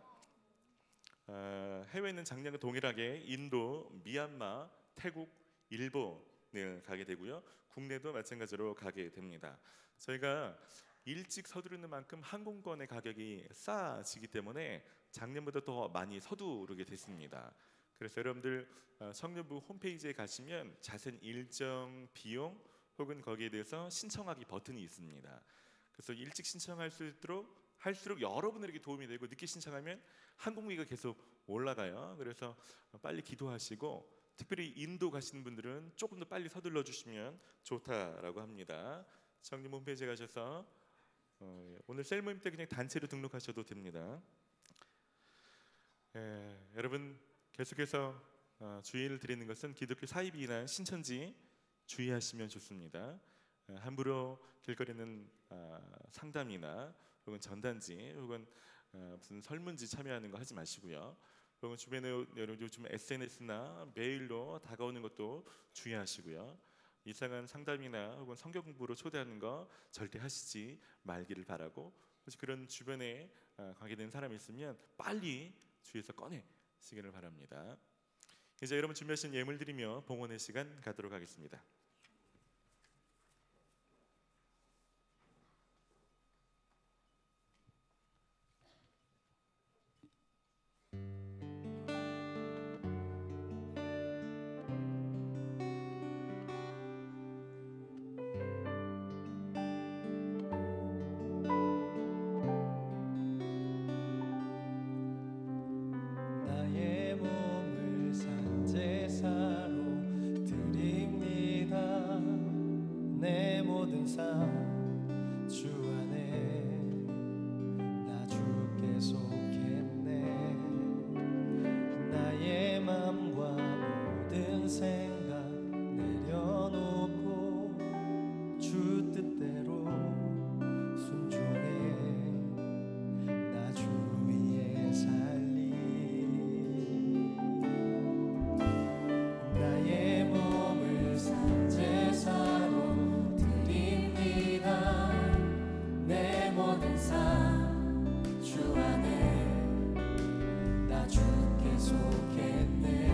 해외는 작년과 동일하게 인도, 미얀마, 태국, 일본을 가게 되고요. 국내도 마찬가지로 가게 됩니다. 저희가 일찍 서두르는 만큼 항공권의 가격이 싸지기 때문에 작년보다 더 많이 서두르게 됐습니다. 그래서 여러분들 청년부 홈페이지에 가시면 자세한 일정, 비용 혹은 거기에 대해서 신청하기 버튼이 있습니다. 그래서 일찍 신청할 수 있도록 할수록 여러분들에게 도움이 되고 늦게 신청하면 항공비가 계속 올라가요. 그래서 빨리 기도하시고 특별히 인도 가시는 분들은 조금 더 빨리 서둘러 주시면 좋다라고 합니다. 청년 홈페이지에 가셔서 오늘 셀 모임 때 그냥 단체로 등록하셔도 됩니다. 여러분 계속해서 주의를 드리는 것은 기독교 사이비나 신천지 주의하시면 좋습니다. 함부로 길거리는 상담이나 혹은 전단지 혹은 무슨 설문지 참여하는 거 하지 마시고요. 혹은 주변에 요즘 SNS나 메일로 다가오는 것도 주의하시고요. 이상한 상담이나 혹은 성경 공부로 초대하는 거 절대 하시지 말기를 바라고, 혹시 그런 주변에 관계된 사람이 있으면 빨리 주위에서 꺼내시기를 바랍니다. 이제 여러분 준비하신 예물 드리며 봉헌의 시간 가도록 하겠습니다. 주 안에 나 주께 속했네. 나의 맘과 모든 생각 내려놓고 주 뜻대로 순종해. 나 주 위에 살리. 나의 몸을 산제사로 내 모든 삶 주 안에 나 주께 속했네.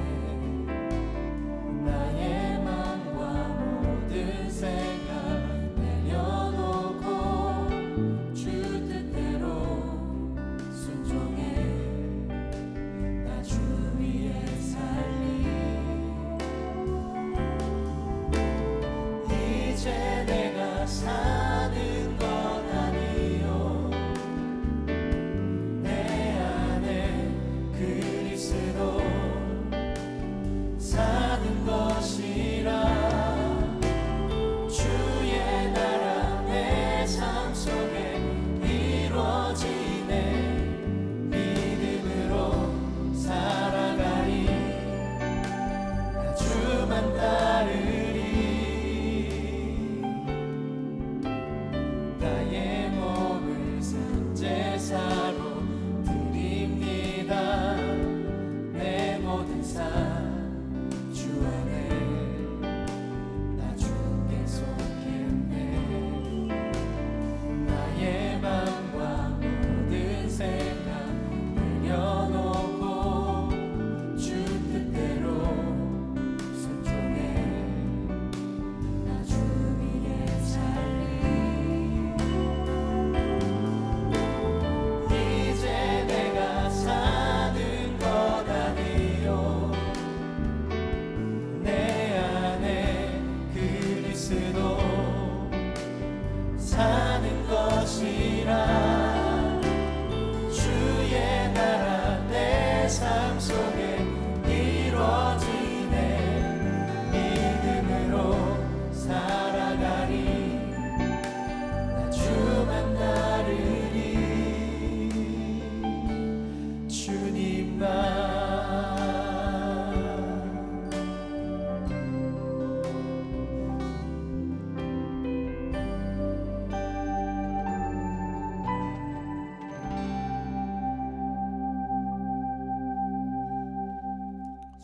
나의 맘과 모든 생각 내려놓고 주 뜻대로 순종해. 나 주 위에 살리. 이제 내가 사는 것 아니요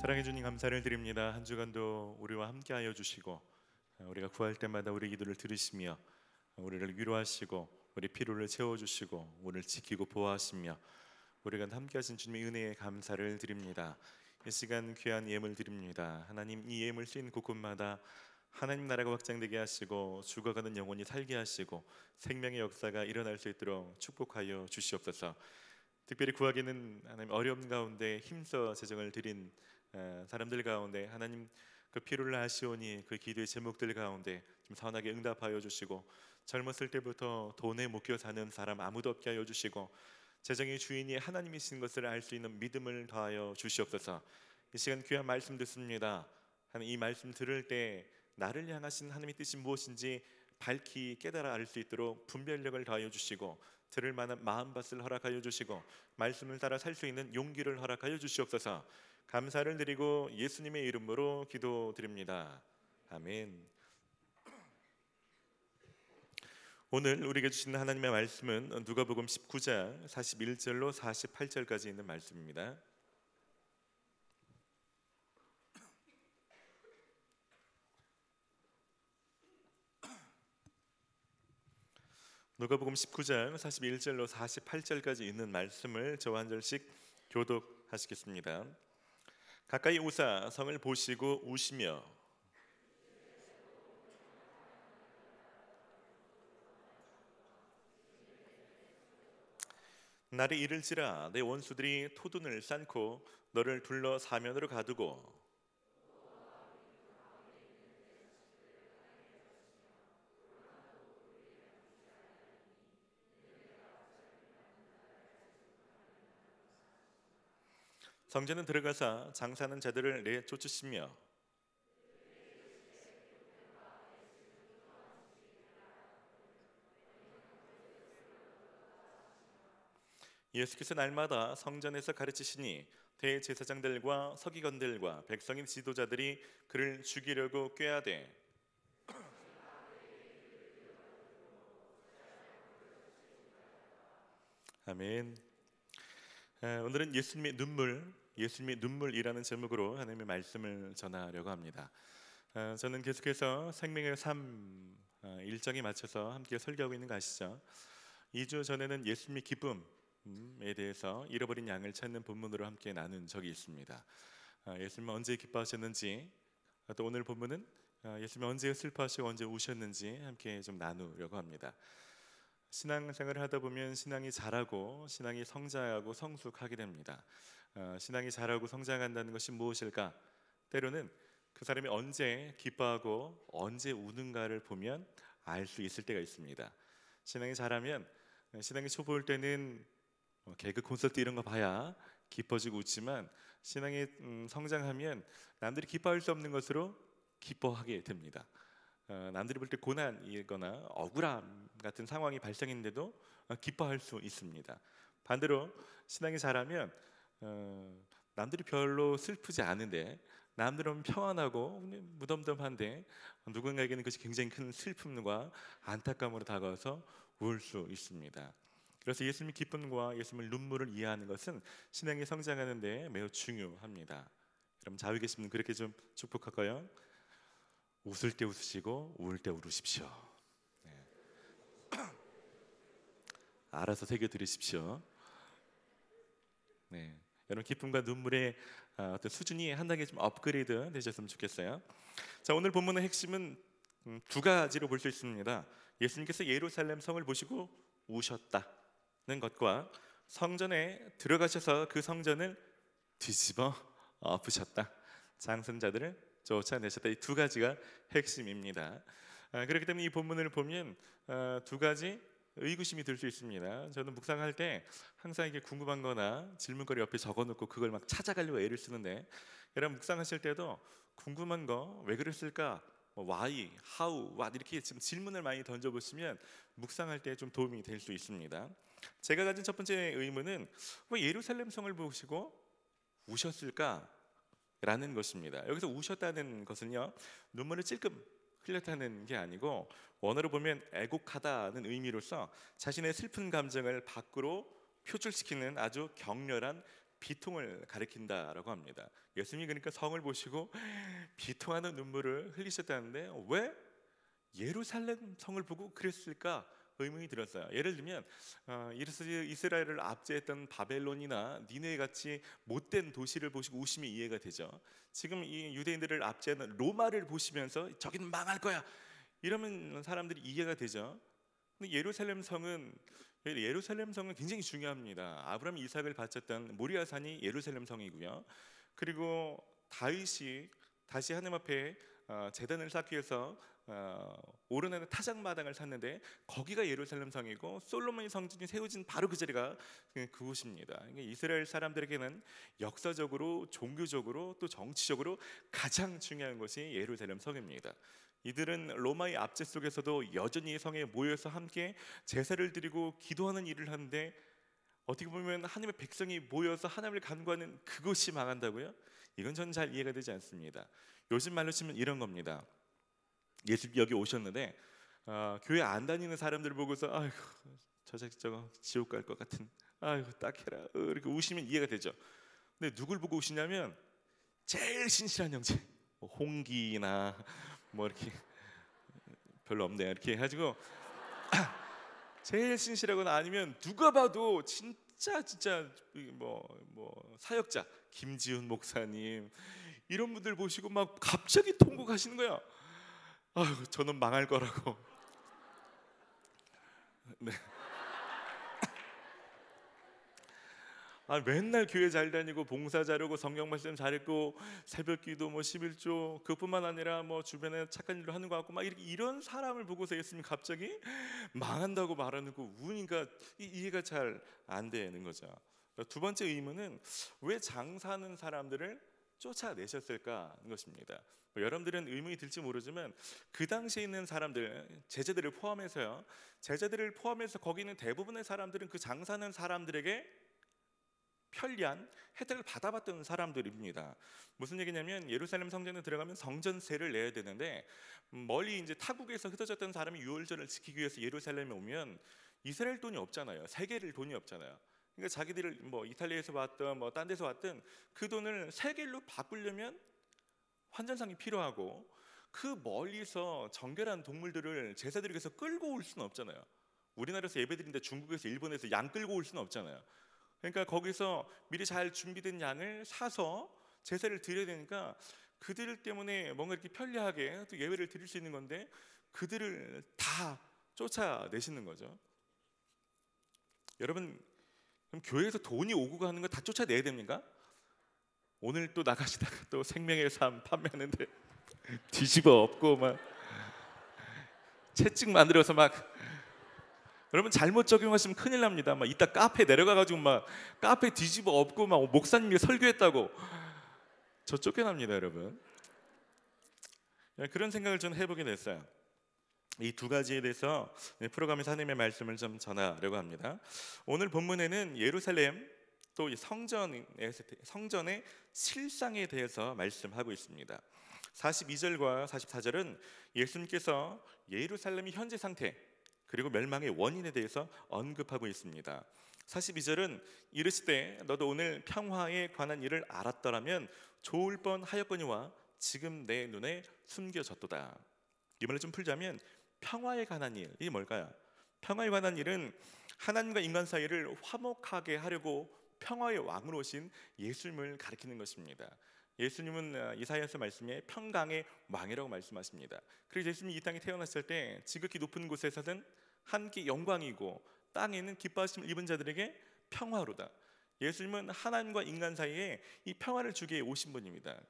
사랑해 주님 감사를 드립니다. 한 주간도 우리와 함께하여 주시고 우리가 구할 때마다 우리 기도를 들으시며 우리를 위로하시고 우리 피로를 채워주시고 우리를 지키고 보호하시며 우리가 함께하신 주님의 은혜에 감사를 드립니다. 이 시간 귀한 예물 드립니다. 하나님, 이 예물 쓰인 곳곳마다 하나님 나라가 확장되게 하시고 죽어가는 영혼이 살게 하시고 생명의 역사가 일어날 수 있도록 축복하여 주시옵소서. 특별히 구하기는 하나님 어려움 가운데 힘써 재정을 드린 사람들 가운데 하나님 그 필요를 아시오니 그 기도의 제목들 가운데 좀 선하게 응답하여 주시고, 젊었을 때부터 돈에 묶여 사는 사람 아무도 없게 하여 주시고 재정의 주인이 하나님이신 것을 알 수 있는 믿음을 더하여 주시옵소서. 이 시간 귀한 말씀 듣습니다. 하나님, 이 말씀 들을 때 나를 향하신 하나님의 뜻이 무엇인지 밝히 깨달아 알 수 있도록 분별력을 더하여 주시고 들을 만한 마음밭을 허락하여 주시고 말씀을 따라 살 수 있는 용기를 허락하여 주시옵소서. 감사를 드리고 예수님의 이름으로 기도드립니다. 아멘. 오늘 우리에게 주신 하나님의 말씀은 누가복음 19장 41절로 48절까지 있는 말씀입니다. 누가복음 19장 41절로 48절까지 있는 말씀을 저와 한 절씩 교독하시겠습니다. 가까이 오사 성을 보시고 우시며 날이 이를지라 내 원수들이 토둔을 쌓고 너를 둘러 사면으로 가두고 성전은 들어가사 장사하는 자들을 내쫓으시며 예수께서 날마다 성전에서 가르치시니 대제사장들과 서기관들과 백성의 지도자들이 그를 죽이려고 꾀하되 아멘. 오늘은 예수님의 눈물이라는 제목으로 하나님의 말씀을 전하려고 합니다. 저는 계속해서 생명의 삶 일정에 맞춰서 함께 설교하고 있는 거 아시죠? 2주 전에는 예수님의 기쁨에 대해서 잃어버린 양을 찾는 본문으로 함께 나눈 적이 있습니다. 예수님은 언제 기뻐하셨는지, 또 오늘 본문은 예수님이 언제 슬퍼하시고 언제 우셨는지 함께 좀 나누려고 합니다. 신앙생활을 하다 보면 신앙이 자라고 신앙이 성장하고 성숙하게 됩니다. 신앙이 자라고 성장한다는 것이 무엇일까? 때로는 그 사람이 언제 기뻐하고 언제 우는가를 보면 알 수 있을 때가 있습니다. 신앙이 자라면, 신앙이 초보일 때는 개그 콘서트 이런 거 봐야 기뻐지고 웃지만 신앙이 성장하면 남들이 기뻐할 수 없는 것으로 기뻐하게 됩니다. 남들이 볼 때 고난이거나 억울함 같은 상황이 발생했는데도 기뻐할 수 있습니다. 반대로 신앙이 자라면 남들이 별로 슬프지 않은데, 남들은 평안하고 무덤덤한데 누군가에게는 그것이 굉장히 큰 슬픔과 안타까움으로 다가와서 울 수 있습니다. 그래서 예수님의 기쁨과 예수님의 눈물을 이해하는 것은 신앙이 성장하는 데 매우 중요합니다. 그럼 좌우에 계신 분 그렇게 좀 축복할까요? 웃을 때 웃으시고 울 때 울으십시오. 네. 알아서 새겨드리십시오. 네. 여러분, 기쁨과 눈물의 어떤 수준이 한 단계 좀 업그레이드 되셨으면 좋겠어요. 자, 오늘 본문의 핵심은 두 가지로 볼 수 있습니다. 예수님께서 예루살렘 성을 보시고 우셨다는 것과 성전에 들어가셔서 그 성전을 뒤집어 엎으셨다, 장선자들을 쫓아내셨다. 이 두 가지가 핵심입니다. 그렇기 때문에 이 본문을 보면 두 가지 의구심이 들 수 있습니다. 저는 묵상할 때 항상 이게 궁금한 거나 질문거리 옆에 적어놓고 그걸 막 찾아가려고 애를 쓰는데, 여러분 묵상하실 때도 궁금한 거 왜 그랬을까? why, how, what 이렇게 지금 질문을 많이 던져보시면 묵상할 때 좀 도움이 될 수 있습니다. 제가 가진 첫 번째 의문은 왜 예루살렘 성을 보시고 우셨을까? 라는 것입니다. 여기서 우셨다는 것은요, 눈물을 찔끔 흘렸다는 게 아니고 원어로 보면 애곡하다는 의미로서 자신의 슬픈 감정을 밖으로 표출시키는 아주 격렬한 비통을 가리킨다라고 합니다. 예수님이 그러니까 성을 보시고 비통하는 눈물을 흘리셨다는데 왜 예루살렘 성을 보고 그랬을까 의문이 들었어요. 예를 들면 이스라엘을 압제했던 바벨론이나 니네웨 같이 못된 도시를 보시고 우시면 이해가 되죠. 지금 이 유대인들을 압제하는 로마를 보시면서 저기는 망할 거야 이러면 사람들이 이해가 되죠. 근데 예루살렘 성은 굉장히 중요합니다. 아브라함 이삭을 바쳤던 모리아산이 예루살렘 성이고요. 그리고 다윗이 다시 하나님 앞에 제단을 쌓기 위해서 오르내는 타작마당을 샀는데 거기가 예루살렘 성이고 솔로몬이 성전이 세워진 바로 그 자리가 그곳입니다. 그러니까 이스라엘 사람들에게는 역사적으로, 종교적으로, 또 정치적으로 가장 중요한 것이 예루살렘 성입니다. 이들은 로마의 압제 속에서도 여전히 성에 모여서 함께 제사를 드리고 기도하는 일을 하는데 어떻게 보면 하나님의 백성이 모여서 하나님을 간구하는 그것이 망한다고요? 이건 전 잘 이해가 되지 않습니다. 요즘 말로 치면 이런 겁니다. 예수님 여기 오셨는데 교회 안 다니는 사람들 보고서 아이고 저 자식 저거 지옥 갈 것 같은 아이고 딱해라 이렇게 우시면 이해가 되죠. 근데 누굴 보고 우시냐면 제일 신실한 형제 뭐 홍기나 뭐 이렇게 별로 없네요 이렇게 해가지고 제일 신실하거나 아니면 누가 봐도 진짜 뭐 사역자 김지훈 목사님 이런 분들 보시고 막 갑자기 통곡하시는 거야. 아유 저는 망할 거라고. 네. 맨날 교회 잘 다니고 봉사 잘하고 성경 말씀 잘 읽고 새벽기도 뭐 11조 그뿐만 아니라 뭐 주변에 착한 일도 하는 것 같고 막 이런 사람을 보고서 예수님이 갑자기 망한다고 말하는 거 우니까 이해가 잘 안 되는 거죠. 두 번째 의문은 왜 장사하는 사람들을 쫓아내셨을까 하는 것입니다. 여러분들은 의문이 들지 모르지만 그 당시에 있는 사람들, 제자들을 포함해서요. 제자들을 포함해서 거기 있는 대부분의 사람들은 그 장사하는 사람들에게 편리한 혜택을 받아봤던 사람들입니다. 무슨 얘기냐면 예루살렘 성전에 들어가면 성전세를 내야 되는데 멀리 이제 타국에서 흩어졌던 사람이 유월절을 지키기 위해서 예루살렘에 오면 이스라엘 돈이 없잖아요. 세겔 돈이 없잖아요. 그러니까 자기들을 뭐 이탈리아에서 왔든 뭐 딴 데서 왔든 그 돈을 세겔로 바꾸려면 환전상이 필요하고 그 멀리서 정결한 동물들을 제사드리기 위해서 끌고 올 수는 없잖아요. 우리나라에서 예배드리는데 중국에서 일본에서 양 끌고 올 수는 없잖아요. 그러니까 거기서 미리 잘 준비된 양을 사서 제사를 드려야 되니까 그들 때문에 뭔가 이렇게 편리하게 또 예배를 드릴 수 있는 건데 그들을 다 쫓아내시는 거죠. 여러분 그럼 교회에서 돈이 오고 가는 거 다 쫓아내야 됩니까? 오늘 또 나가시다가 또 생명의 삶 판매하는데 뒤집어 엎고 막 채찍 만들어서 막 여러분 잘못 적용하시면 큰일 납니다. 막 이따 카페 내려가가지고 막 카페 뒤집어 엎고 막 목사님이 설교했다고 저 쫓겨납니다, 여러분. 그런 생각을 좀 해보게 됐어요. 이 두 가지에 대해서 프로그램에서 하나님의 말씀을 좀 전하려고 합니다. 오늘 본문에는 예루살렘 또 성전의 실상에 대해서 말씀하고 있습니다. 42절과 44절은 예수님께서 예루살렘의 현재 상태 그리고 멸망의 원인에 대해서 언급하고 있습니다. 42절은 이르시되 너도 오늘 평화에 관한 일을 알았더라면 좋을 뻔하였거니와 지금 내 눈에 숨겨졌도다. 이 말을 좀 풀자면 평화에 관한 일, 이게 뭘까요? 평화에 관한 일은 하나님과 인간 사이를 화목하게 하려고 평화의 왕으로 오신 예수님을 가리키는 것입니다. 예수님은 이사야서 말씀에 평강의 왕이라고 말씀하십니다. 그래서 예수님이 이 땅에 태어났을 때 지극히 높은 곳에서는 하나님께 영광이고 땅에는 기뻐하심을 입은 자들에게 평화로다. 예수님은 하나님과 인간 사이에 이 평화를 주기 위해 오신 분입니다.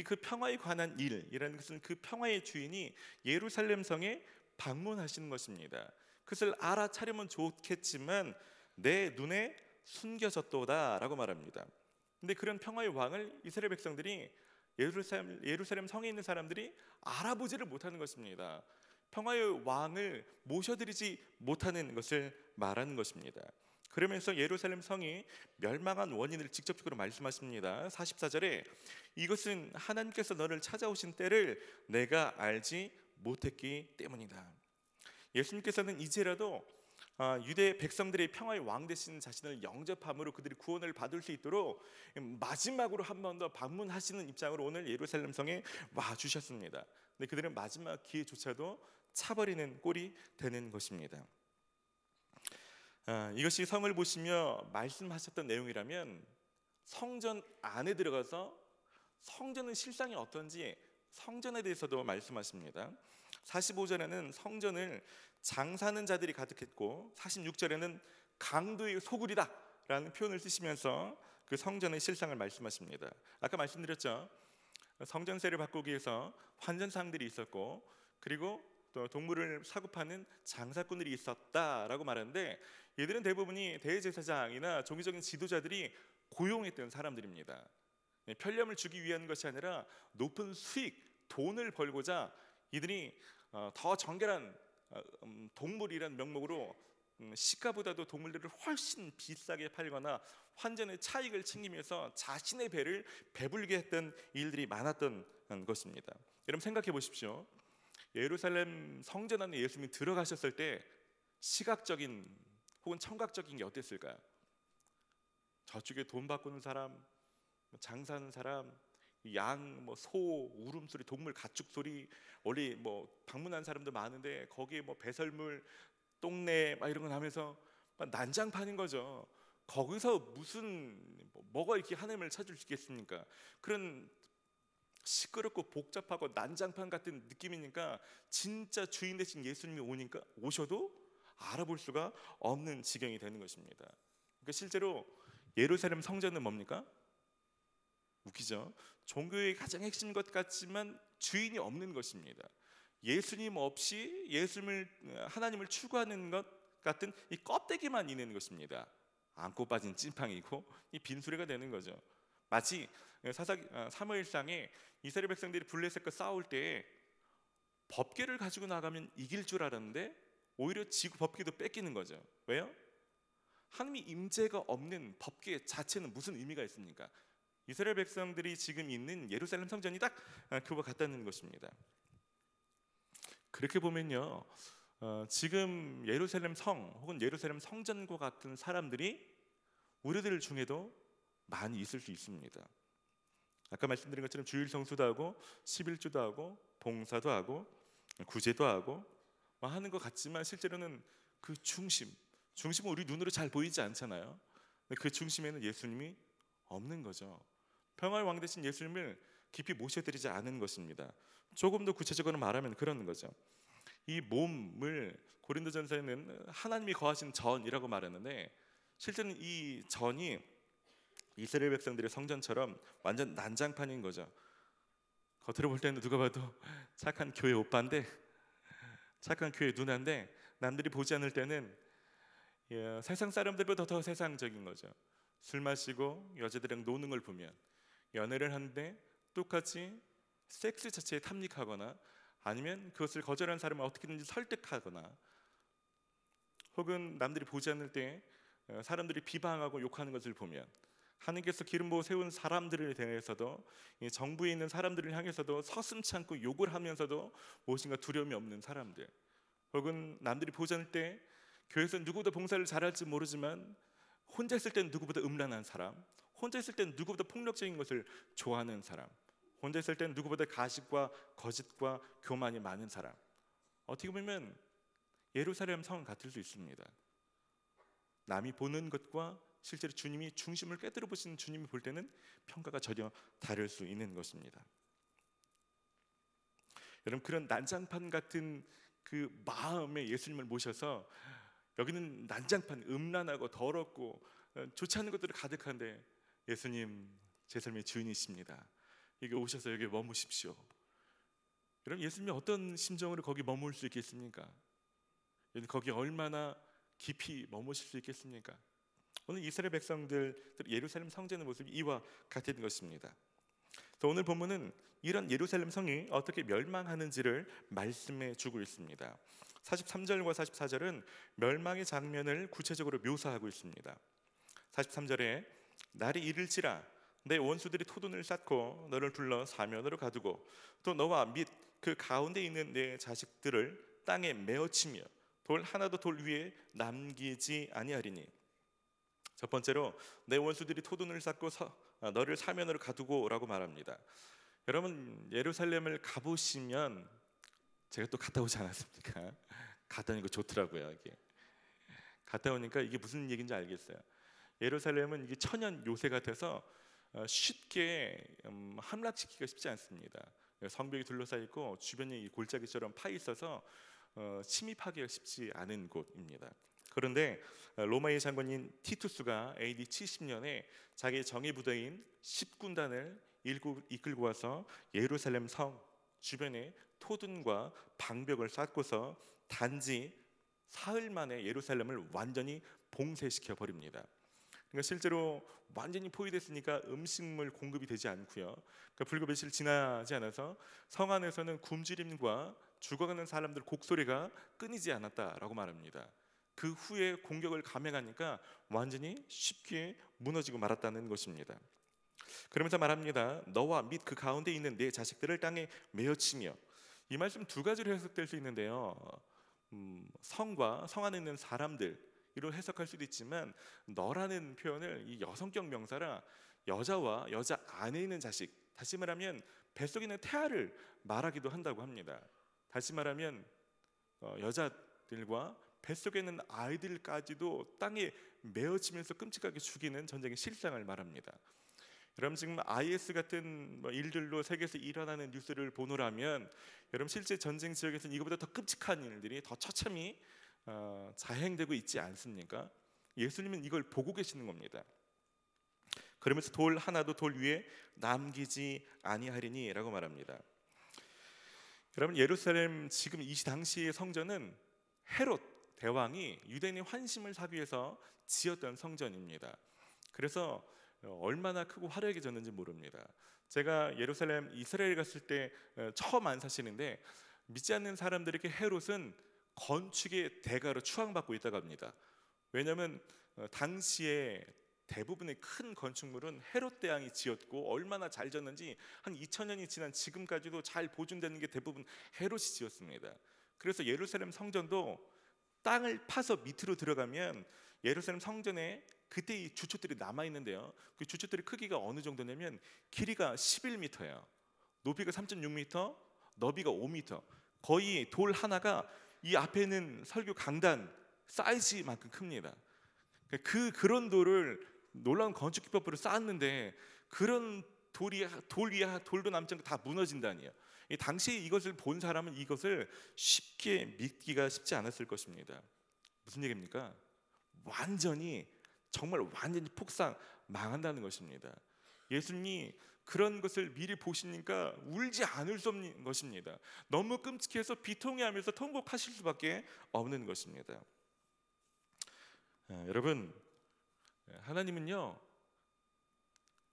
그 평화에 관한 일이라는 것은 그 평화의 주인이 예루살렘 성에 방문하시는 것입니다. 그것을 알아차리면 좋겠지만 내 눈에 숨겨졌도다라고 말합니다. 근데 그런 평화의 왕을 이스라엘 백성들이 예루살렘 성에 있는 사람들이 알아보지를 못하는 것입니다. 평화의 왕을 모셔드리지 못하는 것을 말하는 것입니다. 그러면서 예루살렘 성이 멸망한 원인을 직접적으로 말씀하십니다. 44절에 이것은 하나님께서 너를 찾아오신 때를 내가 알지 못했기 때문이다. 예수님께서는 이제라도 유대 백성들의 평화의 왕 되신 자신을 영접함으로 그들이 구원을 받을 수 있도록 마지막으로 한 번 더 방문하시는 입장으로 오늘 예루살렘 성에 와 주셨습니다. 근데 그들은 마지막 기회조차도 차버리는 꼴이 되는 것입니다. 이것이 성을 보시며 말씀하셨던 내용이라면 성전 안에 들어가서 성전의 실상이 어떤지 성전에 대해서도 말씀하십니다. 45절에는 성전을 장사하는 자들이 가득했고 46절에는 강도의 소굴이다 라는 표현을 쓰시면서 그 성전의 실상을 말씀하십니다. 아까 말씀드렸죠. 성전세를 바꾸기 위해서 환전상들이 있었고 그리고 또 동물을 사고 파는 장사꾼들이 있었다라고 말하는데 얘들은 대부분이 대제사장이나 종교적인 지도자들이 고용했던 사람들입니다. 편리함을 주기 위한 것이 아니라 높은 수익, 돈을 벌고자 이들이 더 정결한 동물이라는 명목으로 시가보다도 동물들을 훨씬 비싸게 팔거나 환전의 차익을 챙기면서 자신의 배를 배불게 했던 일들이 많았던 것입니다. 여러분 생각해 보십시오. 예루살렘 성전 안에 예수님이 들어가셨을 때 시각적인 혹은 청각적인 게 어땠을까요? 저쪽에 돈 바꾸는 사람, 장사하는 사람, 양, 소, 울음소리, 동물 가축 소리, 원래 방문한 사람도 많은데 거기에 배설물, 똥내 이런 거 나면서 난장판인 거죠. 거기서 무슨 뭐가 이렇게 하나님을 찾을 수 있겠습니까? 그런 시끄럽고 복잡하고 난장판 같은 느낌이니까 진짜 주인 되신 예수님이 오셔도 알아볼 수가 없는 지경이 되는 것입니다. 그러니까 실제로 예루살렘 성전은 뭡니까? 웃기죠? 종교의 가장 핵심인 것 같지만 주인이 없는 것입니다. 예수님 없이 하나님을 추구하는 것 같은 이 껍데기만 있는 것입니다. 안고 빠진 찐팡이고 이 빈수레가 되는 거죠. 마치 사무엘상에 이스라엘 백성들이 블레셋과 싸울 때 법궤를 가지고 나가면 이길 줄 알았는데 오히려 지구 법궤도 뺏기는 거죠. 왜요? 하나님의 임재가 없는 법궤 자체는 무슨 의미가 있습니까? 이스라엘 백성들이 지금 있는 예루살렘 성전이 딱 그와 같다는 것입니다. 그렇게 보면요, 지금 예루살렘 성 혹은 예루살렘 성전과 같은 사람들이 우리들 중에도 많이 있을 수 있습니다. 아까 말씀드린 것처럼 주일 성수도 하고 11주도 하고 봉사도 하고 구제도 하고 하는 것 같지만 실제로는 그 중심은 우리 눈으로 잘 보이지 않잖아요. 그 중심에는 예수님이 없는 거죠. 평화의 왕 되신 예수님을 깊이 모셔드리지 않은 것입니다. 조금 더 구체적으로 말하면 그런 거죠. 이 몸을 고린도전서에는 하나님이 거하신 전이라고 말하는데 실제는 이 전이 이스라엘 백성들의 성전처럼 완전 난장판인 거죠. 겉으로 볼 때는 누가 봐도 착한 교회 오빠인데, 착한 교회 누나인데 남들이 보지 않을 때는 세상 사람들보다 더 세상적인 거죠. 술 마시고 여자들이랑 노는 걸 보면 연애를 하는데 똑같이 섹스 자체에 탐닉하거나 아니면 그것을 거절한 사람을 어떻게든지 설득하거나 혹은 남들이 보지 않을 때 사람들이 비방하고 욕하는 것을 보면 하나님께서 기름 부어 세운 사람들에 대해서도 정부에 있는 사람들을 향해서도 서슴지 않고 욕을 하면서도 무엇인가 두려움이 없는 사람들, 혹은 남들이 보지 않을 때 교회에서 누구보다 봉사를 잘할지 모르지만 혼자 있을 때는 누구보다 음란한 사람, 혼자 있을 때는 누구보다 폭력적인 것을 좋아하는 사람, 혼자 있을 때는 누구보다 가식과 거짓과 교만이 많은 사람, 어떻게 보면 예루살렘 성 같을 수 있습니다. 남이 보는 것과 실제로 주님이 중심을 깨뜨려 보시는 주님이 볼 때는 평가가 전혀 다를 수 있는 것입니다. 여러분, 그런 난장판 같은 그 마음에 예수님을 모셔서 여기는 난장판, 음란하고 더럽고 좋지 않은 것들이 가득한데 예수님 제 삶의 주인이십니다. 여기 오셔서 여기 머무십시오. 여러분, 예수님이 어떤 심정으로 거기 머물 수 있겠습니까? 거기 얼마나 깊이 머무실 수 있겠습니까? 오늘 이스라엘 백성들 예루살렘 성전의 모습이 이와 같은 것입니다. 오늘 본문은 이런 예루살렘 성이 어떻게 멸망하는지를 말씀해 주고 있습니다. 43절과 44절은 멸망의 장면을 구체적으로 묘사하고 있습니다. 43절에 날이 이를지라 내 원수들이 토둔을 쌓고 너를 불러 사면으로 가두고 또 너와 및 그 가운데 있는 내 자식들을 땅에 메어치며 돌 하나도 돌 위에 남기지 아니하리니. 첫 번째로 내 원수들이 토둔을 쌓고 너를 사면으로 가두고라고 말합니다. 여러분 예루살렘을 가보시면, 제가 또 갔다 오지 않았습니까? 갔다 오니까 좋더라고요. 이게 갔다 오니까 이게 무슨 얘기인지 알겠어요. 예루살렘은 이게 천연 요새 같아서 쉽게 함락시키기가 쉽지 않습니다. 성벽이 둘러싸여 있고 주변이 골짜기처럼 파 있어서 침입하기가 쉽지 않은 곳입니다. 그런데 로마의 장군인 티투스가 AD 70년에 자기 정예 부대인 10군단을 이끌고 와서 예루살렘 성 주변에 토둔과 방벽을 쌓고서 단지 사흘 만에 예루살렘을 완전히 봉쇄시켜 버립니다. 그러니까 실제로 완전히 포위됐으니까 음식물 공급이 되지 않고요. 그러니까 불과 며칠 지나지 않아서 성 안에서는 굶주림과 죽어가는 사람들 곡소리가 끊이지 않았다라고 말합니다. 그 후에 공격을 감행하니까 완전히 쉽게 무너지고 말았다는 것입니다. 그러면서 말합니다. 너와 및 그 가운데 있는 내 자식들을 땅에 메어치며. 이 말씀 두 가지로 해석될 수 있는데요. 성과 성 안에 있는 사람들 이로 해석할 수도 있지만, 너라는 표현을 이 여성격 명사라 여자와 여자 안에 있는 자식, 다시 말하면 뱃속에 있는 태아를 말하기도 한다고 합니다. 다시 말하면 여자들과 뱃속에 있는 아이들까지도 땅에 메어치면서 끔찍하게 죽이는 전쟁의 실상을 말합니다. 여러분 지금 IS 같은 일들로 세계에서 일어나는 뉴스를 보노라면, 여러분 실제 전쟁 지역에서는 이거보다 더 끔찍한 일들이 더 처참히 자행되고 있지 않습니까? 예수님은 이걸 보고 계시는 겁니다. 그러면서 돌 하나도 돌 위에 남기지 아니하리니 라고 말합니다. 여러분 예루살렘 지금 이 당시의 성전은 헤롯 대왕이 유대인의 환심을 사기 위해서 지었던 성전입니다. 그래서 얼마나 크고 화려해졌는지 모릅니다. 제가 예루살렘 이스라엘 갔을 때 처음 안 사시는데, 믿지 않는 사람들에게 헤롯은 건축의 대가로 추앙받고 있다고 합니다. 왜냐하면 당시에 대부분의 큰 건축물은 헤롯 대왕이 지었고, 얼마나 잘 지었는지 한 2000년이 지난 지금까지도 잘 보존되는 게 대부분 헤롯이 지었습니다. 그래서 예루살렘 성전도 땅을 파서 밑으로 들어가면 예루살렘 성전에 그때 이 주춧들이 남아 있는데요. 그 주춧들의 크기가 어느 정도냐면 길이가 11m예요. 높이가 3.6m, 너비가 5m. 거의 돌 하나가 이 앞에 있는 설교 강단 사이즈만큼 큽니다. 그런 돌을 놀라운 건축 기법으로 쌓았는데, 그런 돌 위에 돌도 남지 않고 다 무너진다니요. 당시 이것을 본 사람은 이것을 쉽게 믿기가 쉽지 않았을 것입니다. 무슨 얘기입니까? 정말 완전히 폭삭 망한다는 것입니다. 예수님이 그런 것을 미리 보시니까 울지 않을 수 없는 것입니다. 너무 끔찍해서 비통해하면서 통곡하실 수밖에 없는 것입니다. 여러분, 하나님은요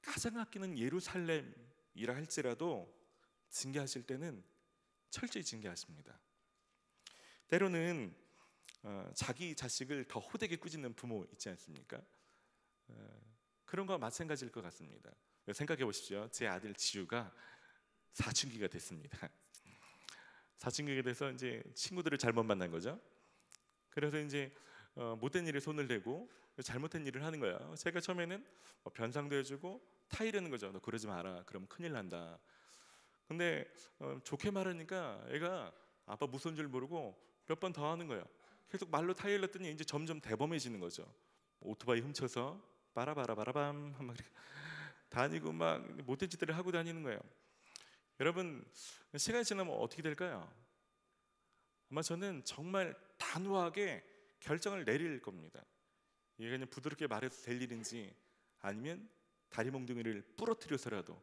가장 아끼는 예루살렘이라 할지라도 징계하실 때는 철저히 징계하십니다. 때로는 자기 자식을 더 호되게 꾸짖는 부모 있지 않습니까? 그런 거와 마찬가지일 것 같습니다. 생각해 보십시오. 제 아들 지우가 사춘기가 됐습니다. 사춘기가 돼서 이제 친구들을 잘못 만난 거죠. 그래서 이제 못된 일에 손을 대고 잘못된 일을 하는 거야. 제가 처음에는 변상도 해주고 타이르는 거죠. 너 그러지 마라. 그럼 큰일 난다. 근데 좋게 말하니까 애가 아빠 무서운 줄 모르고 몇 번 더 하는 거예요. 계속 말로 타일렀더니 이제 점점 대범해지는 거죠. 오토바이 훔쳐서 바라바라바라밤 막 다니고 막 못된 짓들을 하고 다니는 거예요. 여러분, 시간이 지나면 어떻게 될까요? 아마 저는 정말 단호하게 결정을 내릴 겁니다. 이게 그냥 부드럽게 말해도 될 일인지, 아니면 다리 몽둥이를 부러뜨려서라도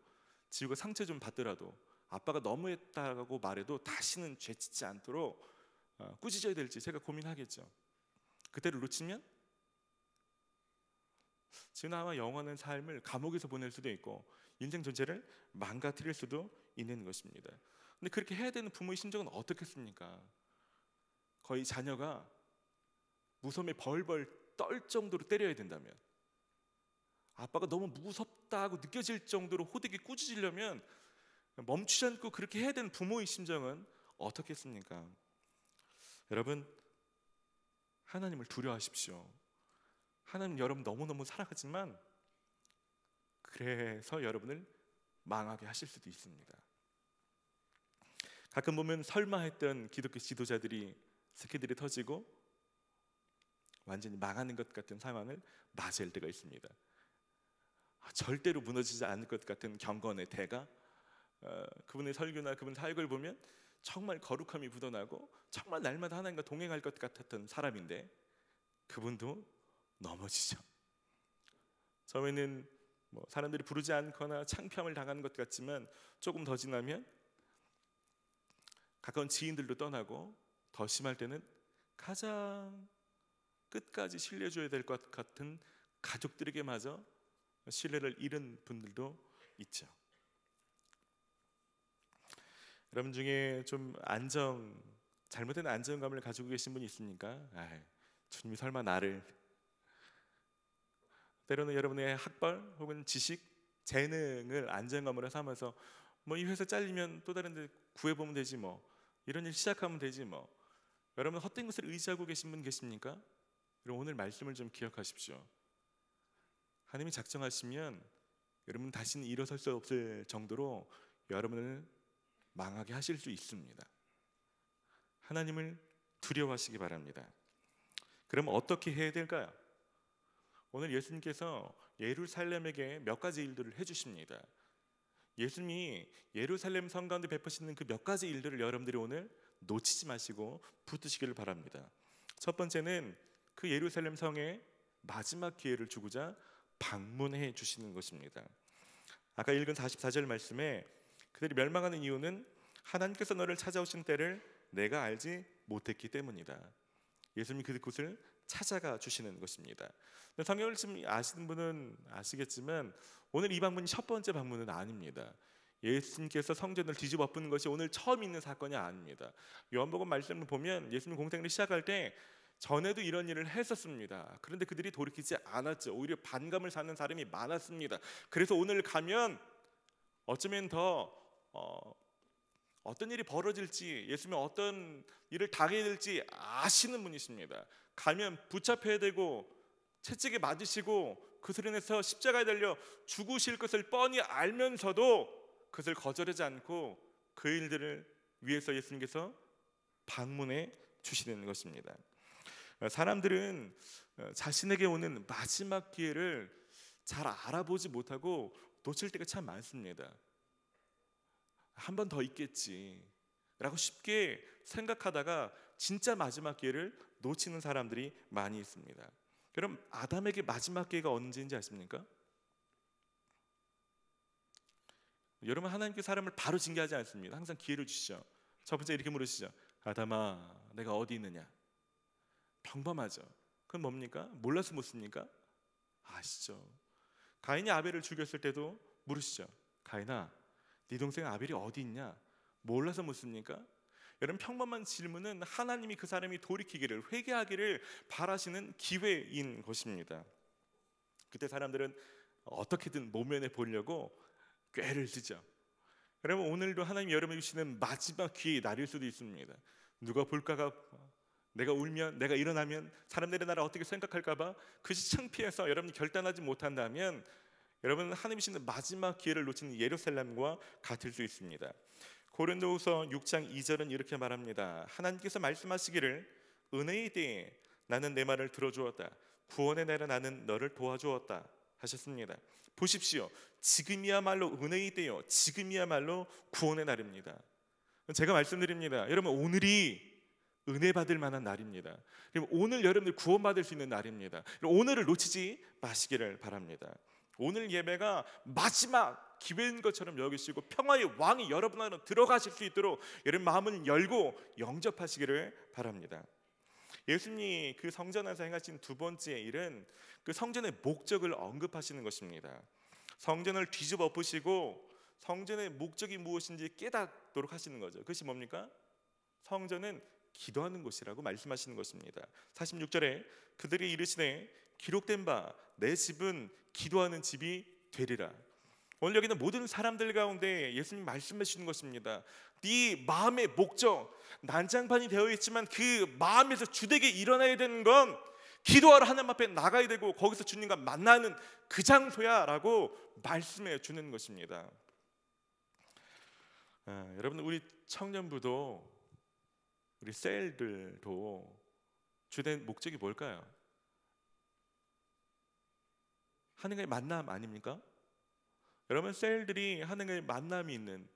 지우가 상처 좀 받더라도 아빠가 너무했다고 말해도 다시는 죄짓지 않도록 꾸짖어야 될지 제가 고민하겠죠. 그때를 놓치면 지금 아마 영원한 삶을 감옥에서 보낼 수도 있고 인생 전체를 망가뜨릴 수도 있는 것입니다. 근데 그렇게 해야 되는 부모의 심정은 어떻겠습니까? 거의 자녀가 무서움에 벌벌 떨 정도로 때려야 된다면, 아빠가 너무 무섭다고 느껴질 정도로 호되게 꾸짖으려면 멈추지 않고 그렇게 해야 되는 부모의 심정은 어떻겠습니까? 여러분, 하나님을 두려워하십시오. 하나님 여러분 너무너무 사랑하지만 그래서 여러분을 망하게 하실 수도 있습니다. 가끔 보면 설마 했던 기독교 지도자들이 스캔들이 터지고 완전히 망하는 것 같은 상황을 맞이할 때가 있습니다. 절대로 무너지지 않을 것 같은 경건의 대가, 그분의 설교나 그분 사역을 보면 정말 거룩함이 묻어나고 정말 날마다 하나님과 동행할 것 같았던 사람인데 그분도 넘어지죠. 처음에는 사람들이 부르지 않거나 창피함을 당하는 것 같지만 조금 더 지나면 가까운 지인들도 떠나고 더 심할 때는 가장 끝까지 신뢰줘야 될 것 같은 가족들에게마저 신뢰를 잃은 분들도 있죠. 여러분 중에 좀 잘못된 안정감을 가지고 계신 분이 있습니까? 주님이 설마 나를, 때로는 여러분의 학벌 혹은 지식, 재능을 안정감으로 삼아서 이 회사 잘리면 또 다른 데 구해보면 되지 이런 일 시작하면 되지 여러분 헛된 것을 의지하고 계신 분 계십니까? 여러분 오늘 말씀을 좀 기억하십시오. 하나님이 작정하시면 여러분 다시는 일어설 수 없을 정도로 여러분을 망하게 하실 수 있습니다. 하나님을 두려워하시기 바랍니다. 그럼 어떻게 해야 될까요? 오늘 예수님께서 예루살렘에게 몇 가지 일들을 해주십니다. 예수님이 예루살렘 성 가운데 베푸시는 그 몇 가지 일들을 여러분들이 오늘 놓치지 마시고 붙드시기를 바랍니다. 첫 번째는 그 예루살렘 성에 마지막 기회를 주고자 방문해 주시는 것입니다. 아까 읽은 44절 말씀에 그들이 멸망하는 이유는 하나님께서 너를 찾아오신 때를 내가 알지 못했기 때문이다. 예수님이 그곳을 찾아가 주시는 것입니다. 성경을 좀 아시는 분은 아시겠지만 오늘 이 방문이 첫 번째 방문은 아닙니다. 예수님께서 성전을 뒤집어 엎는 것이 오늘 처음 있는 사건이 아닙니다. 요한복음 말씀을 보면 예수님 공생을 시작할 때 전에도 이런 일을 했었습니다. 그런데 그들이 돌이키지 않았죠. 오히려 반감을 사는 사람이 많았습니다. 그래서 오늘 가면 어쩌면 더 어떤 일이 벌어질지, 예수님이 어떤 일을 당해야 될지 아시는 분이십니다. 가면 붙잡혀야 되고 채찍에 맞으시고 그 소리내서 십자가에 달려 죽으실 것을 뻔히 알면서도 그것을 거절하지 않고 그 일들을 위해서 예수님께서 방문해 주시는 것입니다. 사람들은 자신에게 오는 마지막 기회를 잘 알아보지 못하고 놓칠 때가 참 많습니다. 한 번 더 있겠지 라고 쉽게 생각하다가 진짜 마지막 기회를 놓치는 사람들이 많이 있습니다. 그럼 아담에게 마지막 기회가 언제인지 아십니까? 여러분 하나님께 사람을 바로 징계하지 않습니다. 항상 기회를 주시죠. 첫 번째 이렇게 물으시죠. 아담아 내가 어디 있느냐? 평범하죠. 그건 뭡니까? 몰라서 묻습니까? 아시죠. 가인이 아벨을 죽였을 때도 물으시죠. 가인아 네 동생 아벨이 어디 있냐? 몰라서 묻습니까? 여러분 평범한 질문은 하나님이 그 사람이 돌이키기를, 회개하기를 바라시는 기회인 것입니다. 그때 사람들은 어떻게든 모면해 보려고 꾀를 쓰죠. 여러분 오늘도 하나님이 여러분에게 주시는 마지막 기회의 날일 수도 있습니다. 누가 볼까가, 내가 울면, 내가 일어나면 사람들이 나를 어떻게 생각할까 봐 그것이 창피해서 여러분이 결단하지 못한다면 여러분은 하나님이 주시는 마지막 기회를 놓치는 예루살렘과 같을 수 있습니다. 고린도후서 6장 2절은 이렇게 말합니다. 하나님께서 말씀하시기를 은혜의 때에 나는 내 말을 들어주었다. 구원의 날에 나는 너를 도와주었다 하셨습니다. 보십시오. 지금이야말로 은혜의 때요. 지금이야말로 구원의 날입니다. 제가 말씀드립니다. 여러분 오늘이 은혜 받을 만한 날입니다. 오늘 여러분들 구원받을 수 있는 날입니다. 오늘을 놓치지 마시기를 바랍니다. 오늘 예배가 마지막 기회인 것처럼 여기시고 평화의 왕이 여러분 안으로 들어가실 수 있도록 여러분 마음을 열고 영접하시기를 바랍니다. 예수님이 그 성전 안에서 행하신 두 번째 일은 그 성전의 목적을 언급하시는 것입니다. 성전을 뒤집어 엎으시고 성전의 목적이 무엇인지 깨닫도록 하시는 거죠. 그것이 뭡니까? 성전은 기도하는 곳이라고 말씀하시는 것입니다. 46절에 그들이 이르시되 기록된 바 내 집은 기도하는 집이 되리라. 오늘 여기는 모든 사람들 가운데 예수님 말씀해 주시는 것입니다. 네 마음의 목적, 난장판이 되어 있지만 그 마음에서 주되게 일어나야 되는 건 기도하러 하나님 앞에 나가야 되고 거기서 주님과 만나는 그 장소야 라고 말씀해 주는 것입니다. 여러분, 우리 청년부도 우리 셀들도 주된 목적이 뭘까요? 하나님과의 만남 아닙니까? 여러분, 셀들이 하나님과의 만남이 있는,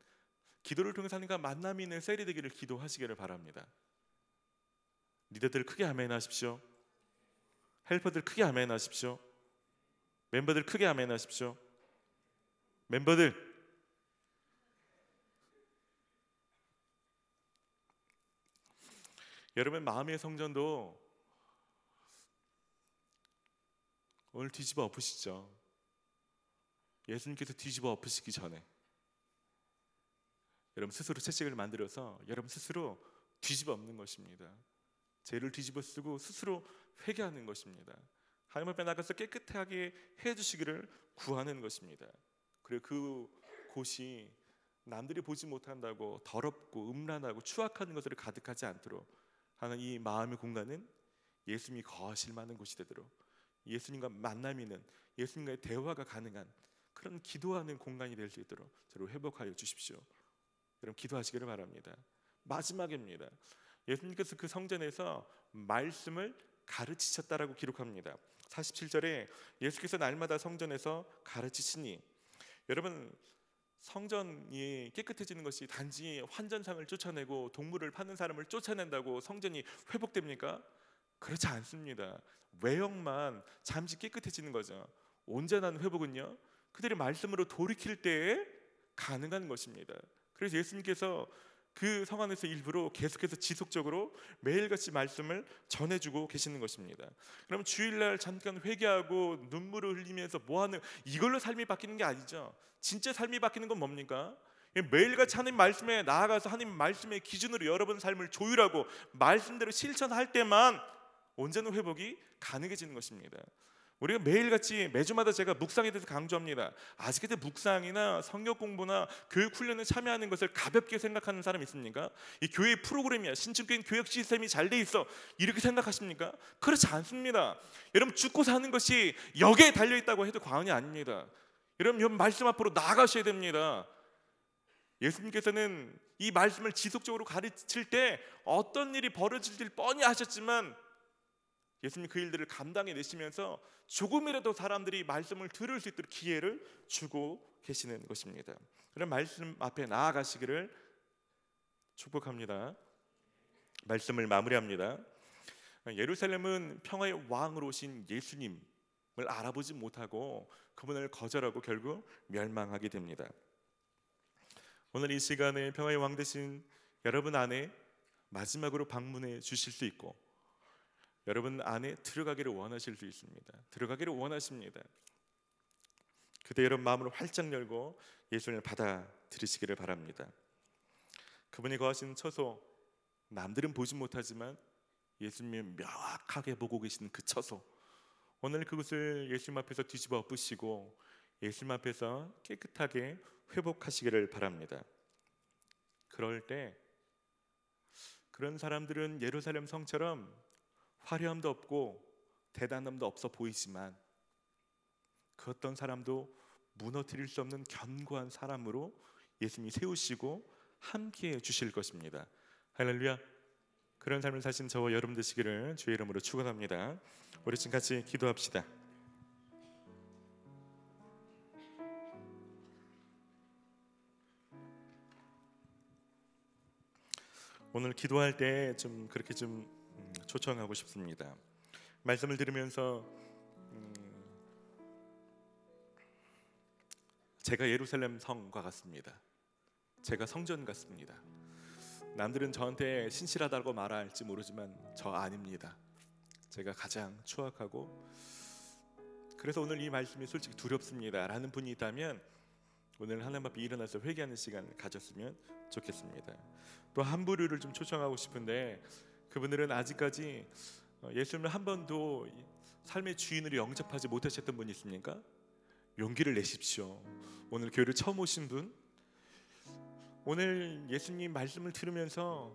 기도를 통해서 하나님과 만남이 있는 셀이 되기를 기도하시기를 바랍니다. 리더들 크게 아멘 하십시오. 헬퍼들 크게 아멘 하십시오. 멤버들 크게 아멘 하십시오. 멤버들, 여러분, 마음의 성전도 오늘 뒤집어 엎으시죠. 예수님께서 뒤집어 엎으시기 전에 여러분 스스로 채찍을 만들어서 여러분 스스로 뒤집어 엎는 것입니다. 죄를 뒤집어 쓰고 스스로 회개하는 것입니다. 하나님 앞에 나가서 깨끗하게 해주시기를 구하는 것입니다. 그리고 그곳이 남들이 보지 못한다고 더럽고 음란하고 추악한 것들을 가득하지 않도록 하는 이 마음의 공간은 예수님이 거하실 만한 곳이 되도록, 예수님과 만남이 있는, 예수님과의 대화가 가능한 그런 기도하는 공간이 될 수 있도록 저를 회복하여 주십시오. 여러분, 기도하시기를 바랍니다. 마지막입니다. 예수님께서 그 성전에서 말씀을 가르치셨다라고 기록합니다. 47절에 예수께서 날마다 성전에서 가르치시니, 여러분, 성전이 깨끗해지는 것이 단지 환전상을 쫓아내고 동물을 파는 사람을 쫓아낸다고 성전이 회복됩니까? 그렇지 않습니다. 외형만 잠시 깨끗해지는 거죠. 온전한 회복은요, 그들의 말씀으로 돌이킬 때에 가능한 것입니다. 그래서 예수님께서 그 성 안에서 일부러 계속해서 지속적으로 매일같이 말씀을 전해주고 계시는 것입니다. 그럼 주일날 잠깐 회개하고 눈물을 흘리면서 뭐하는, 이걸로 삶이 바뀌는 게 아니죠. 진짜 삶이 바뀌는 건 뭡니까? 매일같이 하나님 말씀에 나아가서 하나님 말씀의 기준으로 여러분 삶을 조율하고 말씀대로 실천할 때만 온전한 회복이 가능해지는 것입니다. 우리가 매일같이 매주마다 제가 묵상에 대해서 강조합니다. 아직까지 묵상이나 성경 공부나 교육 훈련에 참여하는 것을 가볍게 생각하는 사람 있습니까? 이 교회 프로그램이야, 신천교회는 교육 시스템이 잘 돼 있어, 이렇게 생각하십니까? 그렇지 않습니다. 여러분, 죽고 사는 것이 여기에 달려있다고 해도 과언이 아닙니다. 여러분 말씀 앞으로 나아가셔야 됩니다. 예수님께서는 이 말씀을 지속적으로 가르칠 때 어떤 일이 벌어질지 뻔히 아셨지만 예수님 그 일들을 감당해 내시면서 조금이라도 사람들이 말씀을 들을 수 있도록 기회를 주고 계시는 것입니다. 그런 말씀 앞에 나아가시기를 축복합니다. 말씀을 마무리합니다. 예루살렘은 평화의 왕으로 오신 예수님을 알아보지 못하고 그분을 거절하고 결국 멸망하게 됩니다. 오늘 이 시간에 평화의 왕 되신 여러분 안에 마지막으로 방문해 주실 수 있고, 여러분 안에 들어가기를 원하실 수 있습니다. 들어가기를 원하십니다. 그때 여러분 마음을 활짝 열고 예수님을 받아들이시기를 바랍니다. 그분이 거하신 처소, 남들은 보지 못하지만 예수님이 명확하게 보고 계시는 그 처소, 오늘 그것을 예수님 앞에서 뒤집어 엎으시고 예수님 앞에서 깨끗하게 회복하시기를 바랍니다. 그럴 때 그런 사람들은 예루살렘 성처럼 화려함도 없고 대단함도 없어 보이지만 그 어떤 사람도 무너뜨릴 수 없는 견고한 사람으로 예수님이 세우시고 함께해 주실 것입니다. 할렐루야. 그런 삶을 사신 저와 여러분 되시기를 주의 이름으로 축원합니다. 우리 지금 같이 기도합시다. 오늘 기도할 때 좀 그렇게 좀 초청하고 싶습니다. 말씀을 들으면서 제가 예루살렘 성과 같습니다. 제가 성전 같습니다. 남들은 저한테 신실하다고 말할지 모르지만 저 아닙니다. 제가 가장 추악하고, 그래서 오늘 이 말씀이 솔직히 두렵습니다 라는 분이 있다면 오늘 하나님 앞에 일어나서 회개하는 시간 가졌으면 좋겠습니다. 또 한 부류를 좀 초청하고 싶은데, 그분들은 아직까지 예수님을 한 번도 삶의 주인으로 영접하지 못하셨던 분이 있습니까? 용기를 내십시오. 오늘 교회를 처음 오신 분, 오늘 예수님 말씀을 들으면서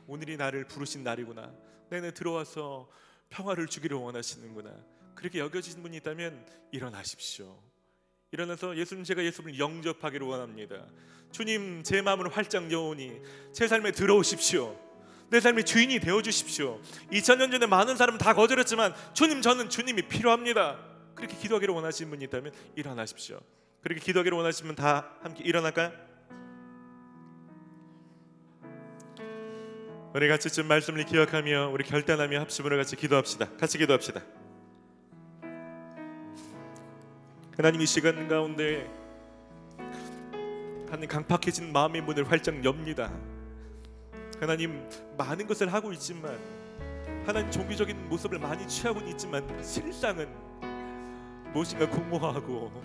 오늘이 나를 부르신 날이구나, 내내 들어와서 평화를 주기를 원하시는구나, 그렇게 여겨지는 분이 있다면 일어나십시오. 일어나서 예수님, 제가 예수님을 영접하기를 원합니다. 주님, 제 마음을 활짝 여오니 제 삶에 들어오십시오. 내 삶의 주인이 되어주십시오. 2000년 전에 많은 사람은 다 거절했지만 주님, 저는 주님이 필요합니다. 그렇게 기도하기를 원하시는 분이 있다면 일어나십시오. 그렇게 기도하기를 원하시면 다 함께 일어날까요? 우리 같이 좀 말씀을 기억하며 우리 결단하며 합심으로 같이 기도합시다. 같이 기도합시다. 하나님, 이 시간 가운데 하나님, 강팍해진 마음의 문을 활짝 엽니다. 하나님, 많은 것을 하고 있지만, 하나님 종교적인 모습을 많이 취하고는 있지만 실상은 무엇인가 공허하고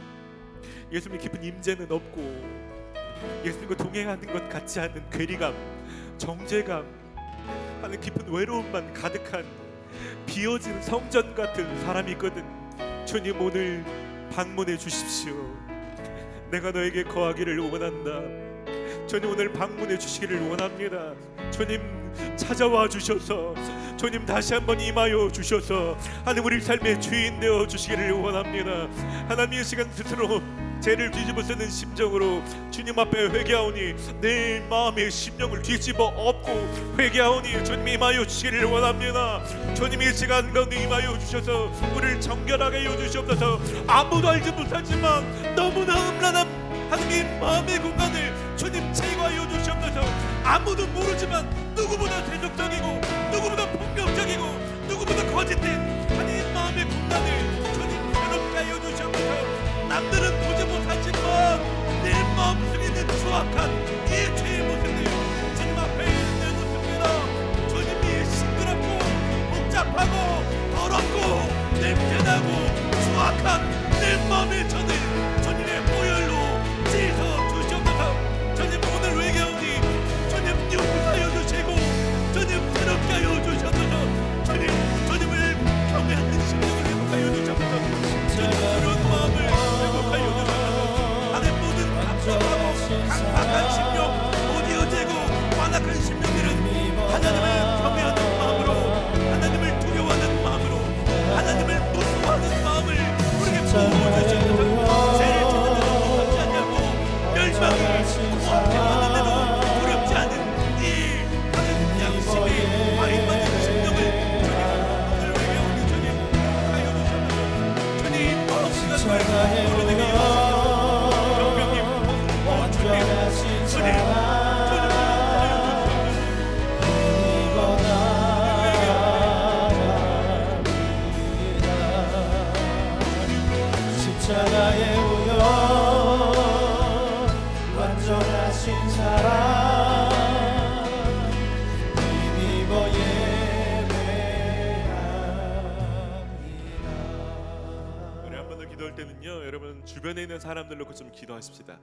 예수님 깊은 임재는 없고 예수님과 동행하는 것 같지 않은 괴리감, 정죄감, 하는 깊은 외로움만 가득한 비어진 성전 같은 사람이 있거든. 주님, 오늘 방문해 주십시오. 내가 너에게 거하기를 원한다. 주님, 오늘 방문해 주시기를 원합니다. 주님, 찾아와 주셔서 주님 다시 한번 임하여 주셔서 하나님, 우리 삶의 주인 되어 주시기를 원합니다. 하나님, 이 시간 스스로 죄를 뒤집어 쓰는 심정으로 주님 앞에 회개하오니 내 마음의 심령을 뒤집어 엎고 회개하오니 주님 임하여 주시기를 원합니다. 주님, 이 시간 가운데 임하여 주셔서 우리를 정결하게 하여 주시옵소서. 아무도 알지 못하지만 너무나 음란한 하나님 마음의 공간을 주님 제거하여 주시옵소서. 아무도 모르지만 누구보다 세속적이고 누구보다 폭력적이고 누구보다 거짓된 하나님 마음의 공간을 주님 새롭게 하여 주시옵소서. 남들은 보지 못하지만 내 마음속에 있는 추악한 이 죄의 모습들 주님 앞에 내놓습니다. 주님이 싱그럽고 복잡하고 더럽고 냄새나고 추악한 내 마음의 전을 주님의 보혈로 씻어 주시옵소서. 주님, 오늘 회개하오니 주님 용서하여 주시고 주님 새롭게 하여 주시옵소서. 주님, 주님을 경외하는 심령을 회복하여 주시옵소서. 주님, 그런 마음을 회복하여 주시옵소서. 하나님, 모든 감정하고 강팍한 심령, 오디오제고 완악한 심령들은 하나님을 경외하는 마음으로, 하나님을 두려워하는 마음으로, 하나님을 무서워하는 마음을 우리에게 부어주시옵소서. 죄를 짓는 데도 무섭지 않냐고, 멸망이 코앞에 왔는데도 두렵지 않은 이 하나님 양심이 와인받은 심령을 주님 오늘 회개하오니 주님 하여 주시옵소서. 주님, 시간을 모르게 경병님 주님, 주님 십자가의 우연 완전하신 사랑 힘입어 예배합니다. 우리 한 번 더 기도할 때는요, 여러분 주변에 있는 사람들 놓고 좀 기도하십시다.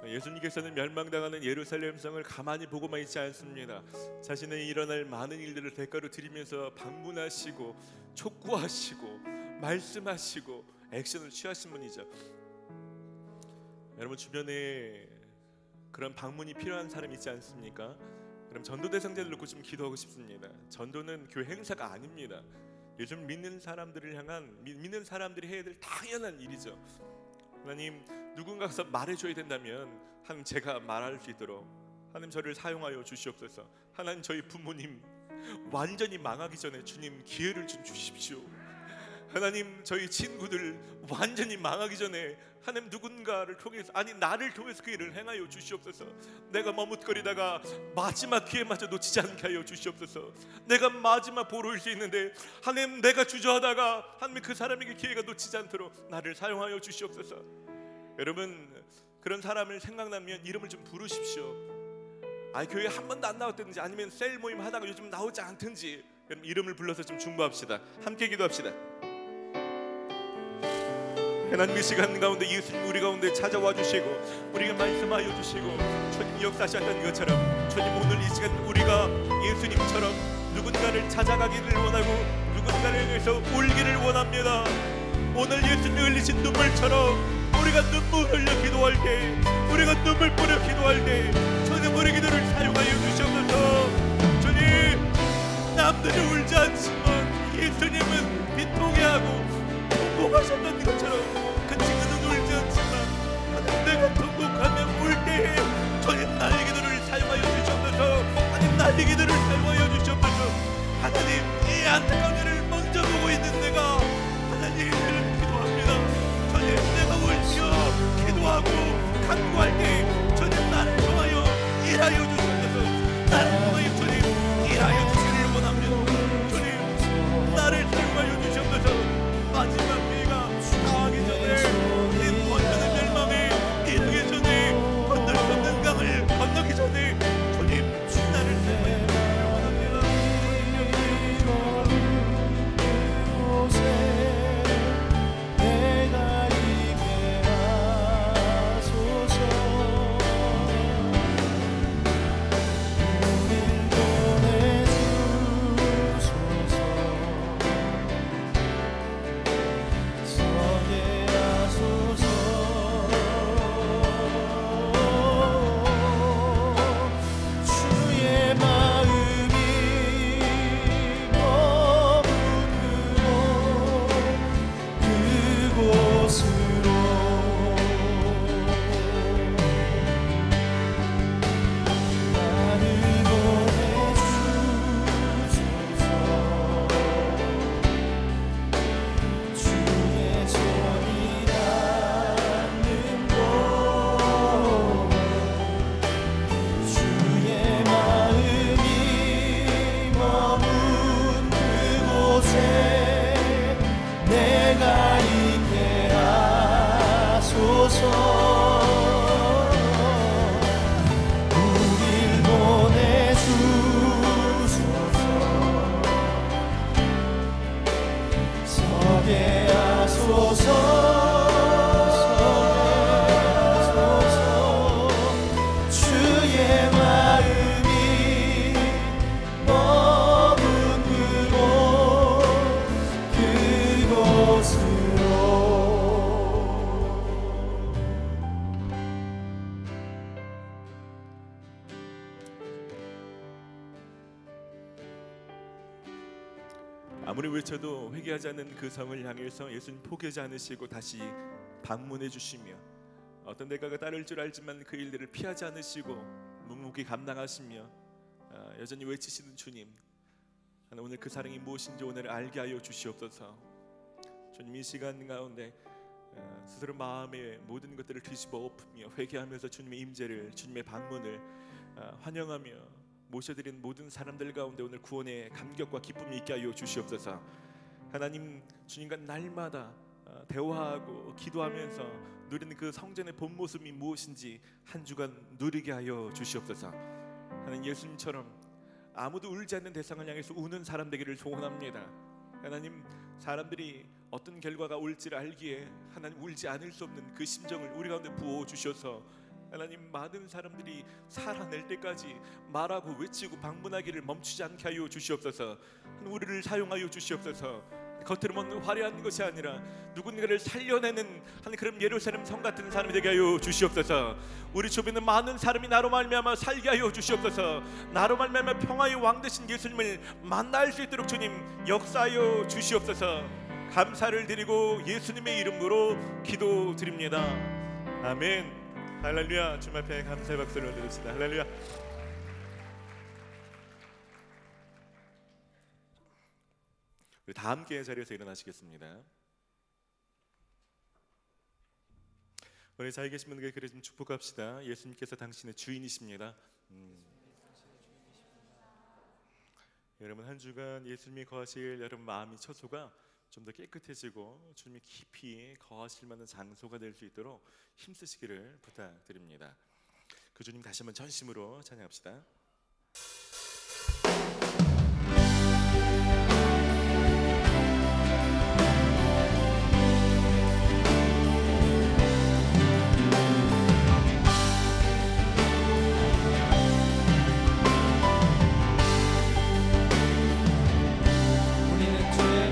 예수님께서는 멸망당하는 예루살렘 성을 가만히 보고만 있지 않습니다. 자신의 일어날 많은 일들을 대가로 드리면서 방문하시고 촉구하시고 말씀하시고 액션을 취하신 분이죠. 여러분 주변에 그런 방문이 필요한 사람이 있지 않습니까? 그럼 전도 대상자를 놓고 좀 기도하고 싶습니다. 전도는 교회 행사가 아닙니다. 요즘 믿는 사람들을 향한, 믿는 사람들이 해야 될 당연한 일이죠. 하나님, 누군가가 말해줘야 된다면 하나님, 제가 말할 수 있도록 하나님 저를 사용하여 주시옵소서. 하나님, 저희 부모님 완전히 망하기 전에 주님 기회를 좀 주십시오. 하나님, 저희 친구들 완전히 망하기 전에 하나님 누군가를 통해서, 아니 나를 통해서 그 일을 행하여 주시옵소서. 내가 머뭇거리다가 마지막 기회마저 놓치지 않게 하여 주시옵소서. 내가 마지막 보루일 수 있는데 하나님, 내가 주저하다가 하나님 그 사람에게 기회가 놓치지 않도록 나를 사용하여 주시옵소서. 여러분, 그런 사람을 생각나면 이름을 좀 부르십시오. 교회에 한 번도 안 나왔든지 아니면 셀 모임 하다가 요즘 나오지 않든지 여러분 이름을 불러서 좀 중보합시다. 함께 기도합시다. 하나님, 이 시간 가운데 예수님 우리 가운데 찾아와 주시고 우리에게 말씀하여 주시고 주님 역사하셨던 것처럼 주님 오늘 이 시간 우리가 예수님처럼 누군가를 찾아가기를 원하고 누군가를 위해서 울기를 원합니다. 오늘 예수님이 흘리신 눈물처럼 우리가 눈물 흘려 기도할 때, 우리가 눈물 뿌려 기도할 때 주님 우리 기도를 사용하여 주시옵소서. 주님, 남들은 울지 않지만 예수님은 비통해 하고 통곡하셨던 것처럼 그 친구는 울지 않지만 내가 통곡하며 울 때에 주님 나의 기도를 사용하여 주시옵소서. 하나님 나의 기도를 사용하여 주시옵소서. 하나님, 이 안타까운 일을 먼저 보고 있는 내가 하나님을 기도합니다. 주님, 내가 울며 기도하고 간구할 때 주님 나를 통하여 일하여 주시옵소서. 나를 통하여 주님 일하여 주시기를 원합니다. 주님, 나를 사용하여 주시옵소서. 마지막 기회가 다하기 전에 이 번전의 멸망에 이르기 전에 건널 수 없는 강을 건너기 전에 주님 나를 사용하여 주시기를 원합니다. 아무리 외쳐도 회개하지 않는 그 성을 향해서 예수님 포기하지 않으시고 다시 방문해 주시며, 어떤 대가가 따를 줄 알지만 그 일들을 피하지 않으시고 묵묵히 감당하시며 여전히 외치시는 주님, 오늘 그 사랑이 무엇인지 오늘 알게 하여 주시옵소서. 주님, 이 시간 가운데 스스로 마음의 모든 것들을 뒤집어 엎으며 회개하면서 주님의 임재를, 주님의 방문을 환영하며 모셔드린 모든 사람들 가운데 오늘 구원의 감격과 기쁨이 있게 하여 주시옵소서. 하나님, 주님과 날마다 대화하고 기도하면서 누리는 그 성전의 본 모습이 무엇인지 한 주간 누리게 하여 주시옵소서. 하나님, 예수님처럼 아무도 울지 않는 대상을 향해서 우는 사람 되기를 소원합니다. 하나님, 사람들이 어떤 결과가 올지를 알기에 하나님 울지 않을 수 없는 그 심정을 우리 가운데 부어 주셔서 하나님, 많은 사람들이 살아낼 때까지 말하고 외치고 방문하기를 멈추지 않게 하여 주시옵소서. 우리를 사용하여 주시옵소서. 겉으로만 화려한 것이 아니라 누군가를 살려내는 그런 예루살렘 성 같은 사람이 되게 하여 주시옵소서. 우리 주변에 있는 많은 사람이 나로 말미암아 살게 하여 주시옵소서. 나로 말미암아 평화의 왕 되신 예수님을 만날 수 있도록 주님 역사하여 주시옵소서. 감사를 드리고 예수님의 이름으로 기도드립니다. 아멘. 할렐루야. 주님 앞에 감사의 박수를 올려드립시다. 할렐루야. 우리 다 함께 자리에서 일어나시겠습니다. 우리 자기 계신 분에게 그래 좀 축복합시다. 예수님께서 당신의 주인이십니다. 여러분, 한 주간 예수님이 거하실 여러분 마음이 처소가 좀 더 깨끗해지고 주님이 깊이 거하실 만한 장소가 될 수 있도록 힘쓰시기를 부탁드립니다. 그 주님 다시 한번 전심으로 찬양합시다. 우리는 주의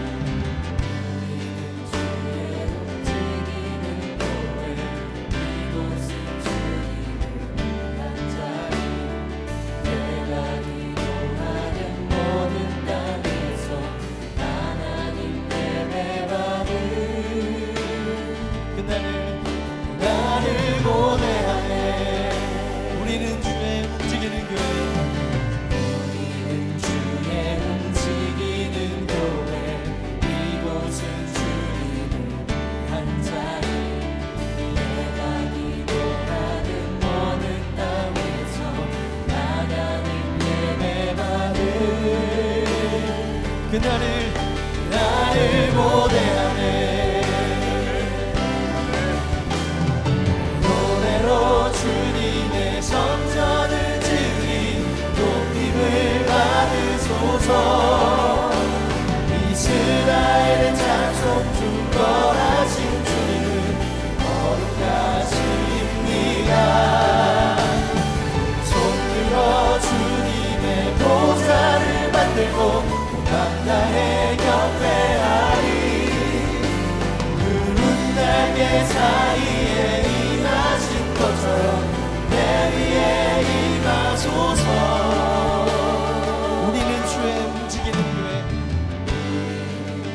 나를 고대하네. 노래로 주님의 성전을 지으리 높임을 받으소서. 이스라엘의 찬송 중거하신 주님은 거룩하십니다. 손들어 주님의 보좌를 만들고 감사해 경배하리. 푸른 날개 사이에 임하신 것처럼 내 위에 임하소서. 우리는 주의 움직이는 교회.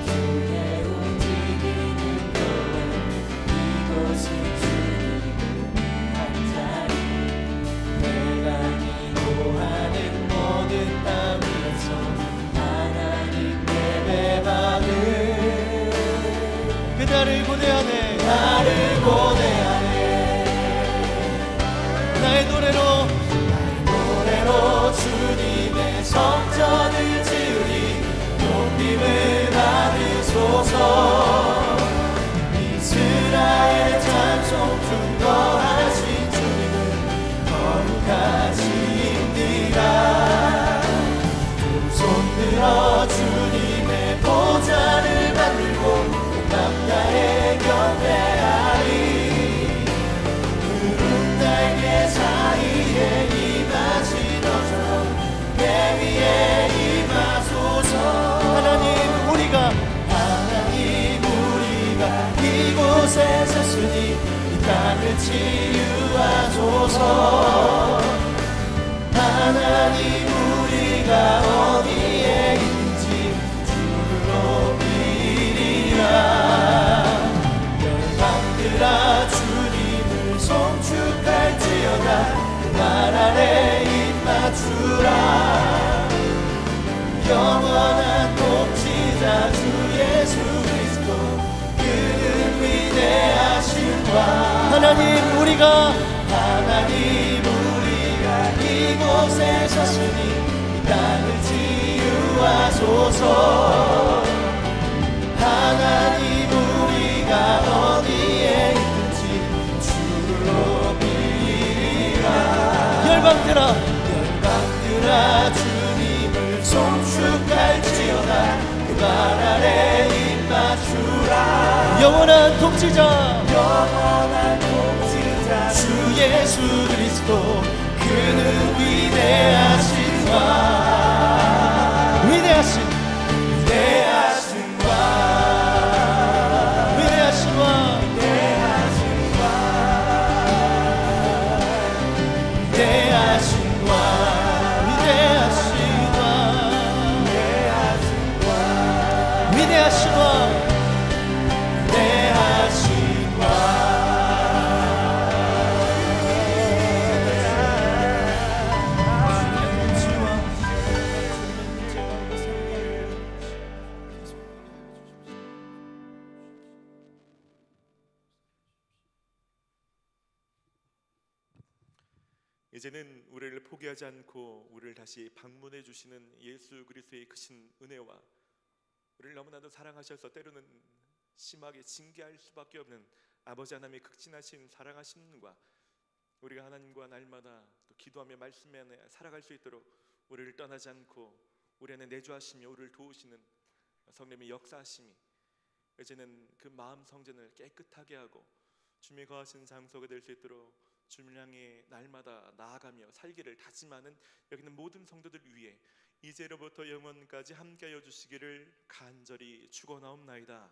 주의 움직이는 교회. 이곳은 주님을 위한 자리. 내가 기도하는 모든 땅 위에서 그날을 고대하네. 나를 고대하네. 나의 노래로 주님의 성전을 지으리 높임을 받으소서. 이스라엘의 찬송 중거하신 주님은 거룩하시니라. 두 손 들어 주님의 보좌를 만들고 감사해 경배하리. 푸른 날개 사이에 임하신 것처럼 내 위에 임하소서. 하나님 우리가 이곳에 섰으니 이 땅을 치유하소서. 하나님 우리가 어디에 있는지 주를 높이리라. 열방들아 주님을 송축할지어다. 그 말 아래 입 맞추라. 영원한 통치자 주 예수 그리스도 그는 위대하신 와. 하나님 우리가 이곳에 섰으니 이 땅을 치유하소서. 하나님 우리가 어디에 있든지 주를 높이리라. 열방들아 주님을 송축할지어다. 그 말 아래 입 맞추라. 영원한 통치자 주 예수 그리스도 그는 위대하신 와. 위대하신 와. 위대하신 와. 이제는 우리를 포기하지 않고 우리를 다시 방문해 주시는 예수 그리스도의 크신 은혜와 우리를 너무나도 사랑하셔서 때로는 심하게 징계할 수밖에 없는 아버지 하나님의 극진하신 사랑하심과 우리가 하나님과 날마다 또 기도하며 말씀에 살아갈 수 있도록 우리를 떠나지 않고 우리 안에 내주하시며 우리를 도우시는 성령의 역사하심이 이제는 그 마음 성전을 깨끗하게 하고 주님이 거하신 장소가 될 수 있도록 주님을 향해 날마다 나아가며 살기를 다짐하는 여기 있는 모든 성도들 위해 이제로부터 영원까지 함께하여 주시기를 간절히 축원하옵나이다.